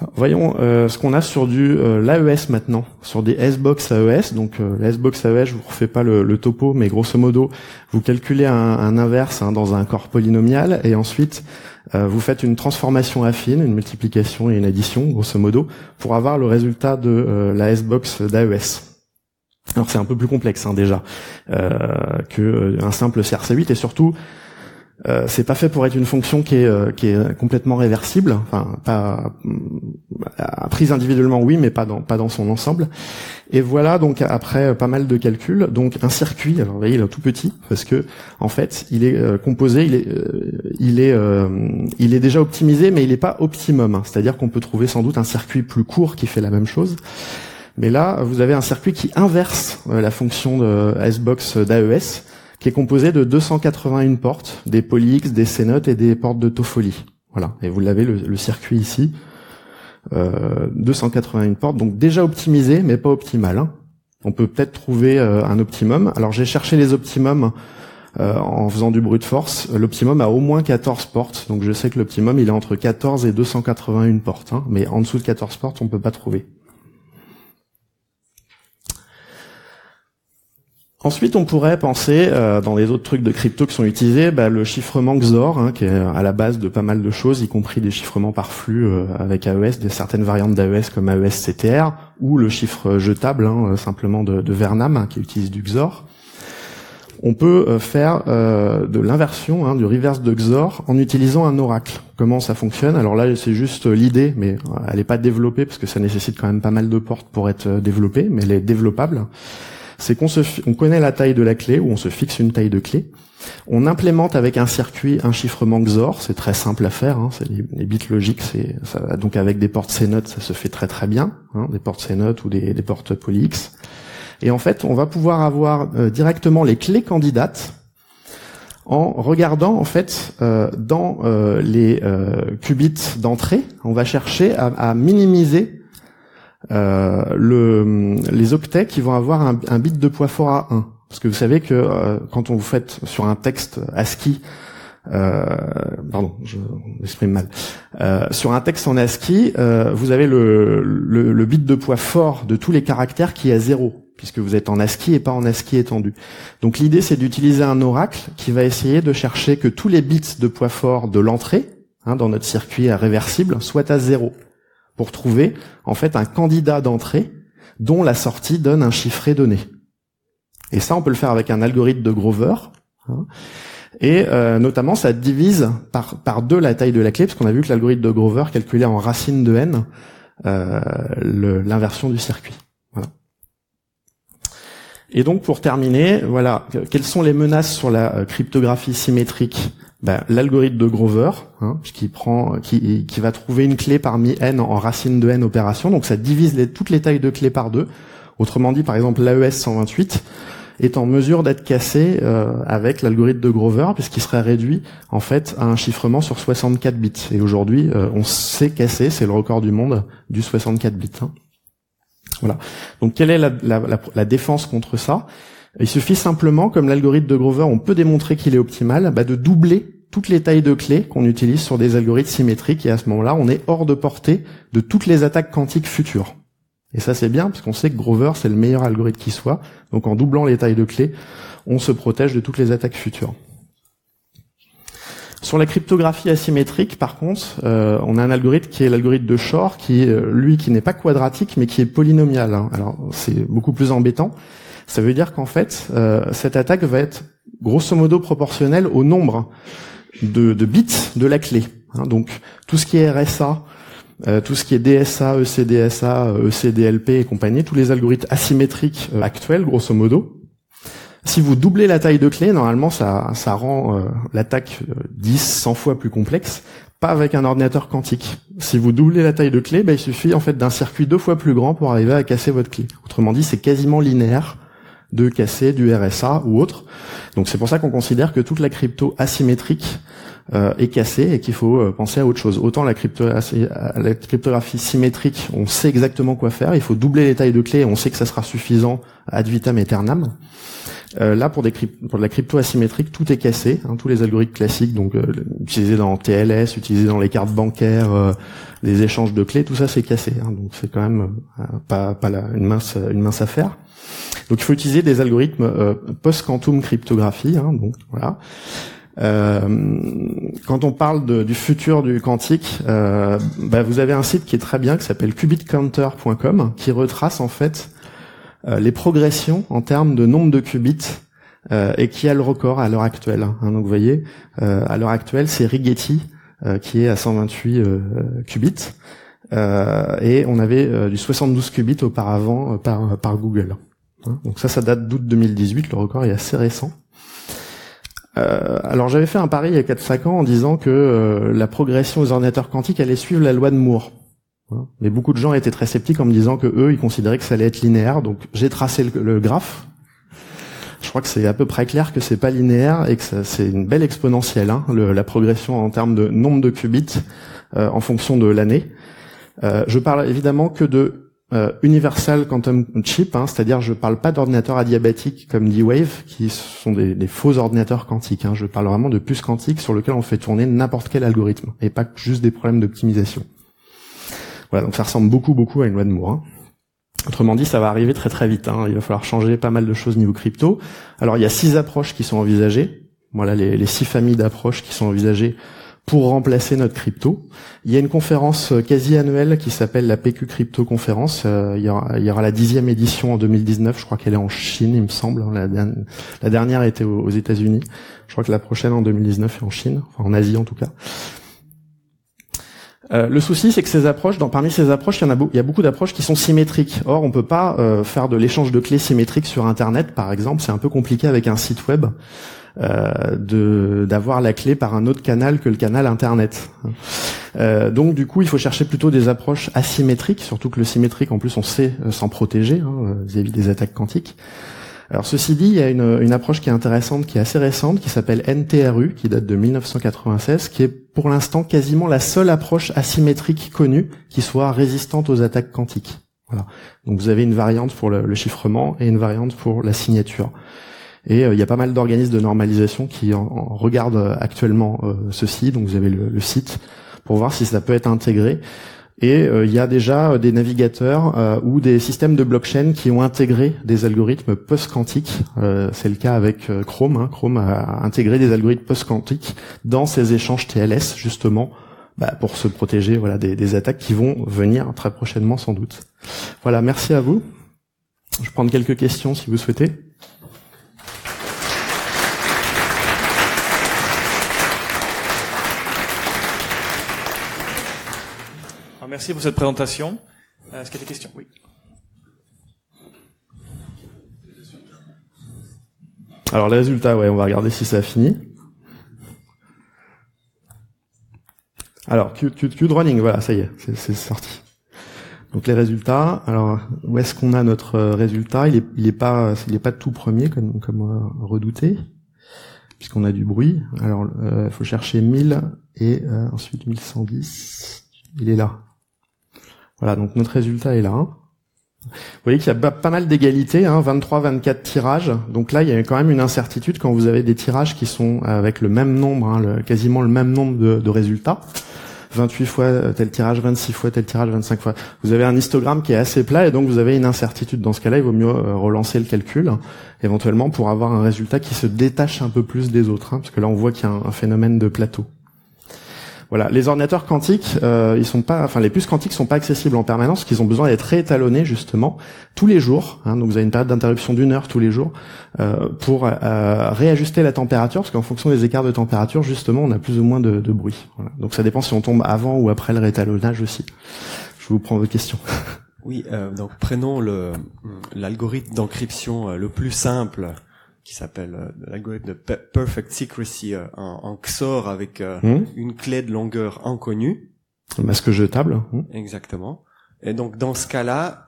Alors, voyons ce qu'on a sur du l'AES maintenant, sur des S-Box AES. Donc les S-Box AES, je vous refais pas le topo, mais grosso modo, vous calculez un inverse dans un corps polynomial, et ensuite vous faites une transformation affine, une multiplication et une addition, grosso modo, pour avoir le résultat de la S-Box d'AES. Alors c'est un peu plus complexe déjà que un simple CRC8, et surtout c'est pas fait pour être une fonction qui est complètement réversible, enfin pas prise individuellement, oui, mais pas dans son ensemble. Et voilà, donc après pas mal de calculs, donc un circuit, alors vous voyez il est tout petit parce que en fait il est composé, il est déjà optimisé, mais il n'est pas optimum, c'est-à-dire qu'on peut trouver sans doute un circuit plus court qui fait la même chose. Mais là, vous avez un circuit qui inverse la fonction de S-Box d'AES, qui est composé de 281 portes, des PolyX, des CNOT et des portes de Toffoli. Voilà, et vous l'avez le circuit ici, 281 portes, donc déjà optimisé, mais pas optimal. On peut peut-être trouver un optimum. Alors j'ai cherché les optimums en faisant du brute force. L'optimum a au moins 14 portes, donc je sais que l'optimum il est entre 14 et 281 portes, mais en dessous de 14 portes on peut pas trouver. Ensuite, on pourrait penser, dans les autres trucs de crypto qui sont utilisés, le chiffrement XOR, qui est à la base de pas mal de choses, y compris des chiffrements par flux avec AES, certaines variantes d'AES comme AES-CTR, ou le chiffre jetable, simplement de Vernam, qui utilise du XOR. On peut faire de l'inversion, du reverse de XOR, en utilisant un oracle. Comment ça fonctionne? Alors là, c'est juste l'idée, mais elle n'est pas développée, parce que ça nécessite quand même pas mal de portes pour être développée, mais elle est développable. C'est on connaît la taille de la clé, ou on se fixe une taille de clé. On implémente avec un circuit un chiffrement XOR, c'est très simple à faire, c'est les bits logiques, donc avec des portes CNOT, ça se fait très très bien, des portes CNOT ou des portes PolyX. Et en fait, on va pouvoir avoir directement les clés candidates en regardant en fait dans les qubits d'entrée, on va chercher à minimiser les octets qui vont avoir un bit de poids fort à 1. Parce que vous savez que quand on vous fait sur un texte ASCII, pardon, je m'exprime mal, sur un texte en ASCII, vous avez le bit de poids fort de tous les caractères qui est à 0, puisque vous êtes en ASCII et pas en ASCII étendu. Donc l'idée, c'est d'utiliser un oracle qui va essayer de chercher que tous les bits de poids fort de l'entrée, dans notre circuit réversible, soient à 0. Pour trouver, en fait, un candidat d'entrée dont la sortie donne un chiffré donné. Et ça, on peut le faire avec un algorithme de Grover. Et notamment, ça divise par 2 la taille de la clé, parce qu'on a vu que l'algorithme de Grover calculait en racine de n l'inversion du circuit. Voilà. Et donc pour terminer, voilà, quelles sont les menaces sur la cryptographie symétrique? L'algorithme de Grover, qui va trouver une clé parmi n en racine de n opérations, donc ça divise toutes les tailles de clés par 2. Autrement dit, par exemple, l'AES 128 est en mesure d'être cassé avec l'algorithme de Grover, puisqu'il serait réduit en fait à un chiffrement sur 64 bits. Et aujourd'hui, on sait casser, c'est le record du monde, du 64 bits. Voilà. Donc quelle est la défense contre ça? Il suffit simplement, comme l'algorithme de Grover, on peut démontrer qu'il est optimal, de doubler toutes les tailles de clés qu'on utilise sur des algorithmes symétriques, et à ce moment-là, on est hors de portée de toutes les attaques quantiques futures. Et ça, c'est bien, parce qu'on sait que Grover, c'est le meilleur algorithme qui soit. Donc en doublant les tailles de clés, on se protège de toutes les attaques futures. Sur la cryptographie asymétrique, par contre, on a un algorithme qui est l'algorithme de Shor, qui n'est pas quadratique, mais qui est polynomial. Alors, c'est beaucoup plus embêtant. Ça veut dire qu'en fait, cette attaque va être grosso modo proportionnelle au nombre de bits de la clé. Donc, tout ce qui est RSA, tout ce qui est DSA, ECDSA, ECDLP et compagnie, tous les algorithmes asymétriques actuels, grosso modo, si vous doublez la taille de clé, normalement, ça rend l'attaque 10, 100 fois plus complexe, pas avec un ordinateur quantique. Si vous doublez la taille de clé, il suffit en fait d'un circuit 2 fois plus grand pour arriver à casser votre clé. Autrement dit, c'est quasiment linéaire de casser du RSA ou autre. Donc c'est pour ça qu'on considère que toute la crypto asymétrique est cassée et qu'il faut penser à autre chose. Autant la cryptographie symétrique, on sait exactement quoi faire, il faut doubler les tailles de clés et on sait que ça sera suffisant ad vitam aeternam. Là, pour de la crypto asymétrique, tout est cassé, tous les algorithmes classiques, donc utilisés dans TLS, utilisés dans les cartes bancaires, les échanges de clés, tout ça c'est cassé. Donc c'est quand même une mince affaire. Donc il faut utiliser des algorithmes post-quantum cryptographie. Donc voilà. Quand on parle du futur du quantique, vous avez un site qui est très bien, qui s'appelle qubitcounter.com, qui retrace en fait les progressions en termes de nombre de qubits et qui a le record à l'heure actuelle. Donc vous voyez, à l'heure actuelle, c'est Rigetti qui est à 128 qubits et on avait du 72 qubits auparavant par Google. Donc ça date d'août 2018, le record est assez récent. Alors j'avais fait un pari il y a 4-5 ans en disant que la progression aux ordinateurs quantiques allait suivre la loi de Moore. Mais beaucoup de gens étaient très sceptiques en me disant que eux, ils considéraient que ça allait être linéaire. Donc j'ai tracé le graphe. Je crois que c'est à peu près clair que c'est pas linéaire et que c'est une belle exponentielle, la progression en termes de nombre de qubits en fonction de l'année. Je parle évidemment que de Universal Quantum Chip, c'est-à-dire je parle pas d'ordinateurs adiabatiques comme D-Wave, qui sont des faux ordinateurs quantiques. Je parle vraiment de puces quantiques sur lesquelles on fait tourner n'importe quel algorithme, et pas juste des problèmes d'optimisation. Voilà, donc ça ressemble beaucoup à une loi de Moore. Autrement dit, ça va arriver très très vite. Il va falloir changer pas mal de choses niveau crypto. Alors il y a 6 approches qui sont envisagées. Voilà les 6 familles d'approches qui sont envisagées pour remplacer notre crypto. Il y a une conférence quasi annuelle qui s'appelle la PQ Crypto Conférence. Il y aura la 10e édition en 2019. Je crois qu'elle est en Chine, il me semble. La dernière était aux États-Unis. Je crois que la prochaine en 2019 est en Chine, enfin en Asie en tout cas. Le souci, c'est que ces approches, parmi ces approches, il y a beaucoup d'approches qui sont symétriques. Or, on peut pas faire de l'échange de clés symétriques sur Internet, par exemple. C'est un peu compliqué avec un site web d'avoir la clé par un autre canal que le canal Internet. Donc, du coup, il faut chercher plutôt des approches asymétriques, surtout que le symétrique, en plus, on sait s'en protéger vis-à-vis des attaques quantiques. Alors ceci dit, il y a une approche qui est intéressante, qui est assez récente, qui s'appelle NTRU, qui date de 1996, qui est pour l'instant quasiment la seule approche asymétrique connue qui soit résistante aux attaques quantiques. Voilà. Donc vous avez une variante pour le chiffrement et une variante pour la signature. Et il y a pas mal d'organismes de normalisation qui en regardent actuellement ceci. Donc vous avez le site pour voir si ça peut être intégré. Et il y a déjà des navigateurs ou des systèmes de blockchain qui ont intégré des algorithmes post-quantiques. C'est le cas avec Chrome. Chrome a intégré des algorithmes post-quantiques dans ses échanges TLS, justement, pour se protéger des attaques qui vont venir très prochainement sans doute. Voilà, merci à vous. Je vais prendre quelques questions si vous souhaitez. Merci pour cette présentation. Est-ce qu'il y a des questions? Oui. Alors les résultats, ouais, on va regarder si ça a fini. Alors Qt running, voilà, ça y est, c'est sorti. Donc les résultats. Alors où est-ce qu'on a notre résultat? Il est pas tout premier comme redouté, puisqu'on a du bruit. Alors faut chercher 1000 et ensuite 1110. Il est là. Voilà, donc notre résultat est là. Vous voyez qu'il y a pas mal d'égalités, 23, 24 tirages. Donc là, il y a quand même une incertitude quand vous avez des tirages qui sont avec le même nombre, quasiment le même nombre de résultats. 28 fois tel tirage, 26 fois tel tirage, 25 fois. Vous avez un histogramme qui est assez plat et donc vous avez une incertitude. Dans ce cas-là, il vaut mieux relancer le calcul, éventuellement pour avoir un résultat qui se détache un peu plus des autres, parce que là, on voit qu'il y a un phénomène de plateau. Voilà, les ordinateurs quantiques, les puces quantiques sont pas accessibles en permanence, parce qu'ils ont besoin d'être réétalonnés justement tous les jours. Donc vous avez une période d'interruption d'1 heure tous les jours pour réajuster la température, parce qu'en fonction des écarts de température, justement, on a plus ou moins de bruit. Voilà. Donc ça dépend si on tombe avant ou après le réétalonnage aussi. Je vous prends vos questions. Oui, donc prenons l'algorithme d'encryption le plus simple, qui s'appelle l'algorithme de Perfect Secrecy en XOR avec une clé de longueur inconnue. Le masque jetable. Exactement. Et donc dans ce cas-là,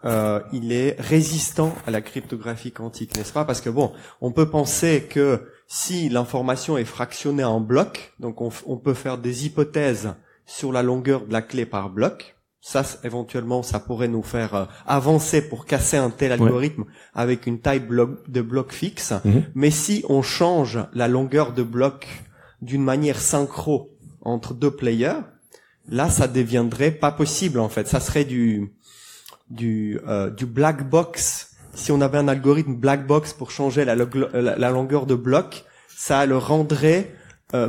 il est résistant à la cryptographie quantique, n'est-ce pas? Parce que bon, on peut penser que si l'information est fractionnée en blocs, donc on peut faire des hypothèses sur la longueur de la clé par bloc. Ça, éventuellement, ça pourrait nous faire avancer pour casser un tel algorithme avec une taille de bloc fixe. Mais si on change la longueur de bloc d'une manière synchro entre deux players, là, ça deviendrait pas possible, en fait. Ça serait du black box. Si on avait un algorithme black box pour changer la longueur de bloc, ça le rendrait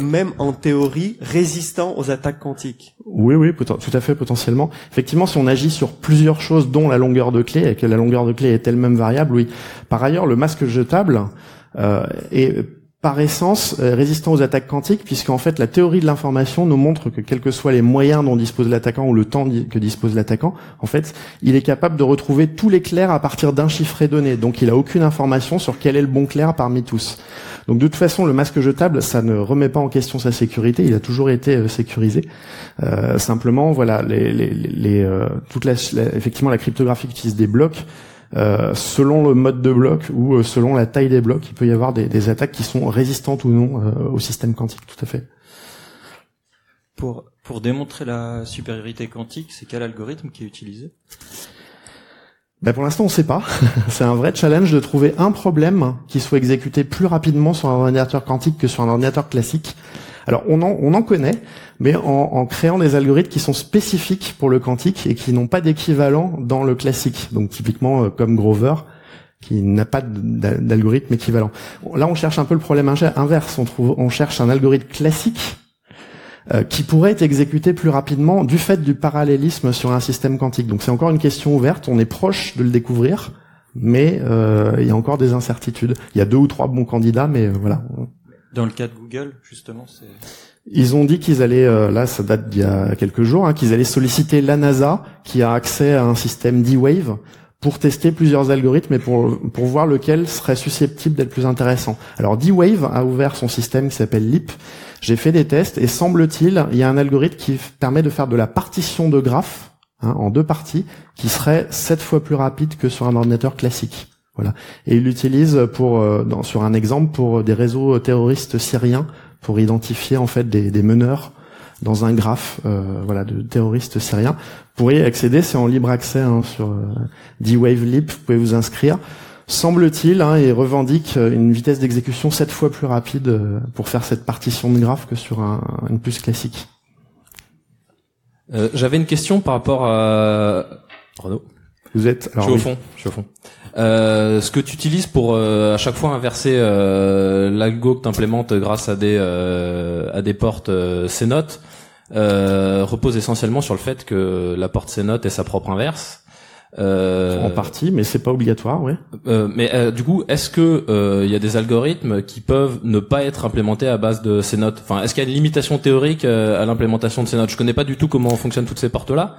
même en théorie, résistant aux attaques quantiques. Oui, tout à fait, potentiellement. Effectivement, si on agit sur plusieurs choses, dont la longueur de clé, et que la longueur de clé est elle-même variable, oui. Par ailleurs, le masque jetable est par essence résistant aux attaques quantiques, puisqu'en fait, la théorie de l'information nous montre que quels que soient les moyens dont dispose l'attaquant ou le temps que dispose l'attaquant, en fait, il est capable de retrouver tous les clairs à partir d'un chiffre donné. Donc, il a aucune information sur quel est le bon clair parmi tous. Donc de toute façon, le masque jetable, ça ne remet pas en question sa sécurité. Il a toujours été sécurisé. Simplement, voilà, effectivement, la cryptographie utilise des blocs. Selon le mode de bloc ou selon la taille des blocs, il peut y avoir des attaques qui sont résistantes ou non au système quantique. Tout à fait. Pour démontrer la supériorité quantique, c'est quel algorithme qui est utilisé ? Pour l'instant, on sait pas. C'est un vrai challenge de trouver un problème qui soit exécuté plus rapidement sur un ordinateur quantique que sur un ordinateur classique. Alors, on en connaît, mais en créant des algorithmes qui sont spécifiques pour le quantique et qui n'ont pas d'équivalent dans le classique. Donc, typiquement, comme Grover, qui n'a pas d'algorithme équivalent. Là, on cherche un peu le problème inverse. On cherche un algorithme classique qui pourrait être exécuté plus rapidement du fait du parallélisme sur un système quantique. Donc c'est encore une question ouverte, on est proche de le découvrir, mais il y a encore des incertitudes. Il y a 2 ou 3 bons candidats, mais voilà. Dans le cas de Google, justement, ils ont dit qu'ils allaient, là ça date d'il y a quelques jours, qu'ils allaient solliciter la NASA, qui a accès à un système D-Wave, pour tester plusieurs algorithmes et pour voir lequel serait susceptible d'être plus intéressant. Alors D-Wave a ouvert son système qui s'appelle Leap. J'ai fait des tests et semble-t-il, il y a un algorithme qui permet de faire de la partition de graphes en 2 parties qui serait 7 fois plus rapide que sur un ordinateur classique. Voilà. Et il l'utilise sur un exemple pour des réseaux terroristes syriens pour identifier en fait des meneurs dans un graphe de terroristes syriens. Vous pourriez accéder, c'est en libre accès sur D-Wave Leap, vous pouvez vous inscrire. Semble-t-il, et revendique une vitesse d'exécution 7 fois plus rapide pour faire cette partition de graphe que sur une puce classique. J'avais une question par rapport à Renaud. Vous êtes alors, je suis au fond. Ce que tu utilises pour à chaque fois inverser l'algo que tu implémentes grâce à des portes CNOT repose essentiellement sur le fait que la porte CNOT ait sa propre inverse. En partie, mais c'est pas obligatoire, ouais. Mais du coup, est-ce que il y a des algorithmes qui peuvent ne pas être implémentés à base de CNOT ? Enfin, est-ce qu'il y a une limitation théorique à l'implémentation de CNOT ? Je connais pas du tout comment fonctionnent toutes ces portes-là,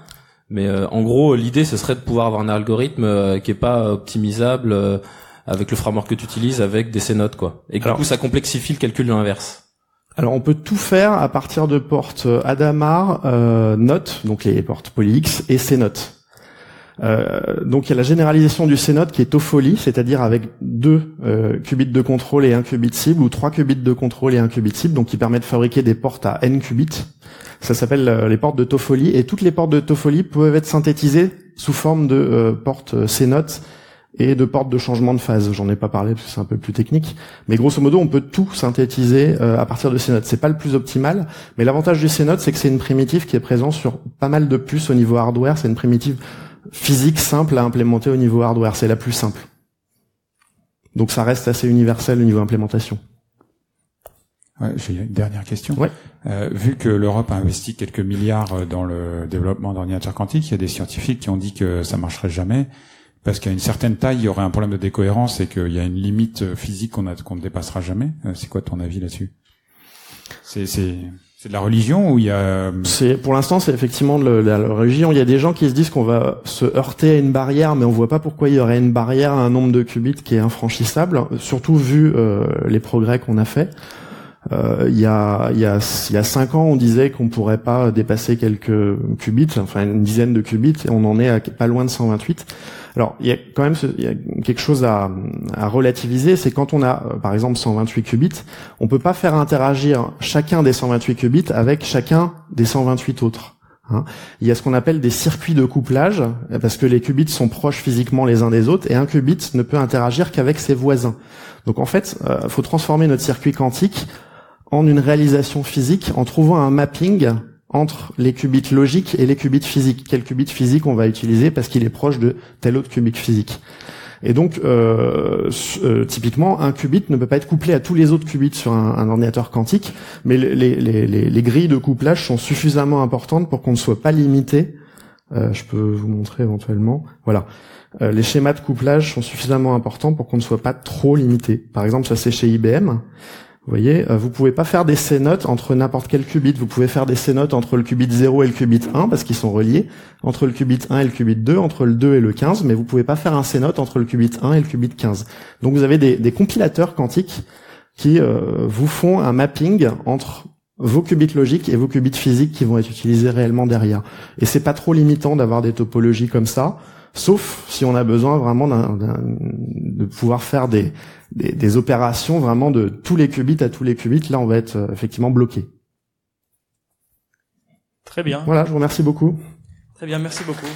mais en gros, l'idée ce serait de pouvoir avoir un algorithme qui est pas optimisable avec le framework que tu utilises, avec des C-notes, quoi. Et du coup, ça complexifie le calcul de l'inverse. Alors on peut tout faire à partir de portes Hadamard, notes, donc les portes PolyX et C-notes. Donc il y a la généralisation du C-note qui est Toffoli, c'est-à-dire avec 2 qubits de contrôle et 1 qubit cible, ou 3 qubits de contrôle et 1 qubit cible, donc qui permet de fabriquer des portes à n qubits. Ça s'appelle les portes de Toffoli, et toutes les portes de Toffoli peuvent être synthétisées sous forme de portes C-note et de portes de changement de phase. J'en ai pas parlé parce que c'est un peu plus technique, mais grosso modo on peut tout synthétiser à partir de C-note. C'est pas le plus optimal, mais l'avantage du C-note c'est que c'est une primitive qui est présente sur pas mal de puces au niveau hardware. C'est une primitive physique simple à implémenter au niveau hardware, c'est la plus simple. Donc ça reste assez universel au niveau implémentation. Ouais, j'ai une dernière question. Ouais. Vu que l'Europe a investi quelques milliards dans le développement d'ordinateurs quantiques, il y a des scientifiques qui ont dit que ça marcherait jamais parce qu'à une certaine taille, il y aurait un problème de décohérence et qu'il y a une limite physique qu'on ne dépassera jamais. C'est quoi ton avis là-dessus? C'est de la religion ou il y a... Pour l'instant, c'est effectivement de la religion. Il y a des gens qui se disent qu'on va se heurter à une barrière, mais on voit pas pourquoi il y aurait une barrière à un nombre de qubits qui est infranchissable, surtout vu les progrès qu'on a fait. Il y a 5 ans, on disait qu'on pourrait pas dépasser quelques qubits, enfin une dizaine de qubits, et on en est à pas loin de 128. Alors, il y a quand même quelque chose à relativiser, c'est quand on a, par exemple, 128 qubits, on peut pas faire interagir chacun des 128 qubits avec chacun des 128 autres. Hein. Il y a ce qu'on appelle des circuits de couplage, parce que les qubits sont proches physiquement les uns des autres, et un qubit ne peut interagir qu'avec ses voisins. Donc en fait, faut transformer notre circuit quantique en une réalisation physique en trouvant un mapping entre les qubits logiques et les qubits physiques. Quel qubit physique on va utiliser parce qu'il est proche de tel autre qubit physique. Et donc, typiquement, un qubit ne peut pas être couplé à tous les autres qubits sur un ordinateur quantique, mais les grilles de couplage sont suffisamment importantes pour qu'on ne soit pas limité. Je peux vous montrer éventuellement. Voilà. Les schémas de couplage sont suffisamment importants pour qu'on ne soit pas trop limité. Par exemple, ça c'est chez IBM. Vous voyez, vous pouvez pas faire des C-notes entre n'importe quel qubit. Vous pouvez faire des C-notes entre le qubit 0 et le qubit 1 parce qu'ils sont reliés, entre le qubit 1 et le qubit 2, entre le 2 et le 15, mais vous pouvez pas faire un C-note entre le qubit 1 et le qubit 15. Donc vous avez des compilateurs quantiques qui vous font un mapping entre vos qubits logiques et vos qubits physiques qui vont être utilisés réellement derrière. Et c'est pas trop limitant d'avoir des topologies comme ça, sauf si on a besoin vraiment de pouvoir faire des opérations vraiment de tous les qubits à tous les qubits. Là, on va être effectivement bloqué. Très bien. Voilà, je vous remercie beaucoup. Très bien, merci beaucoup.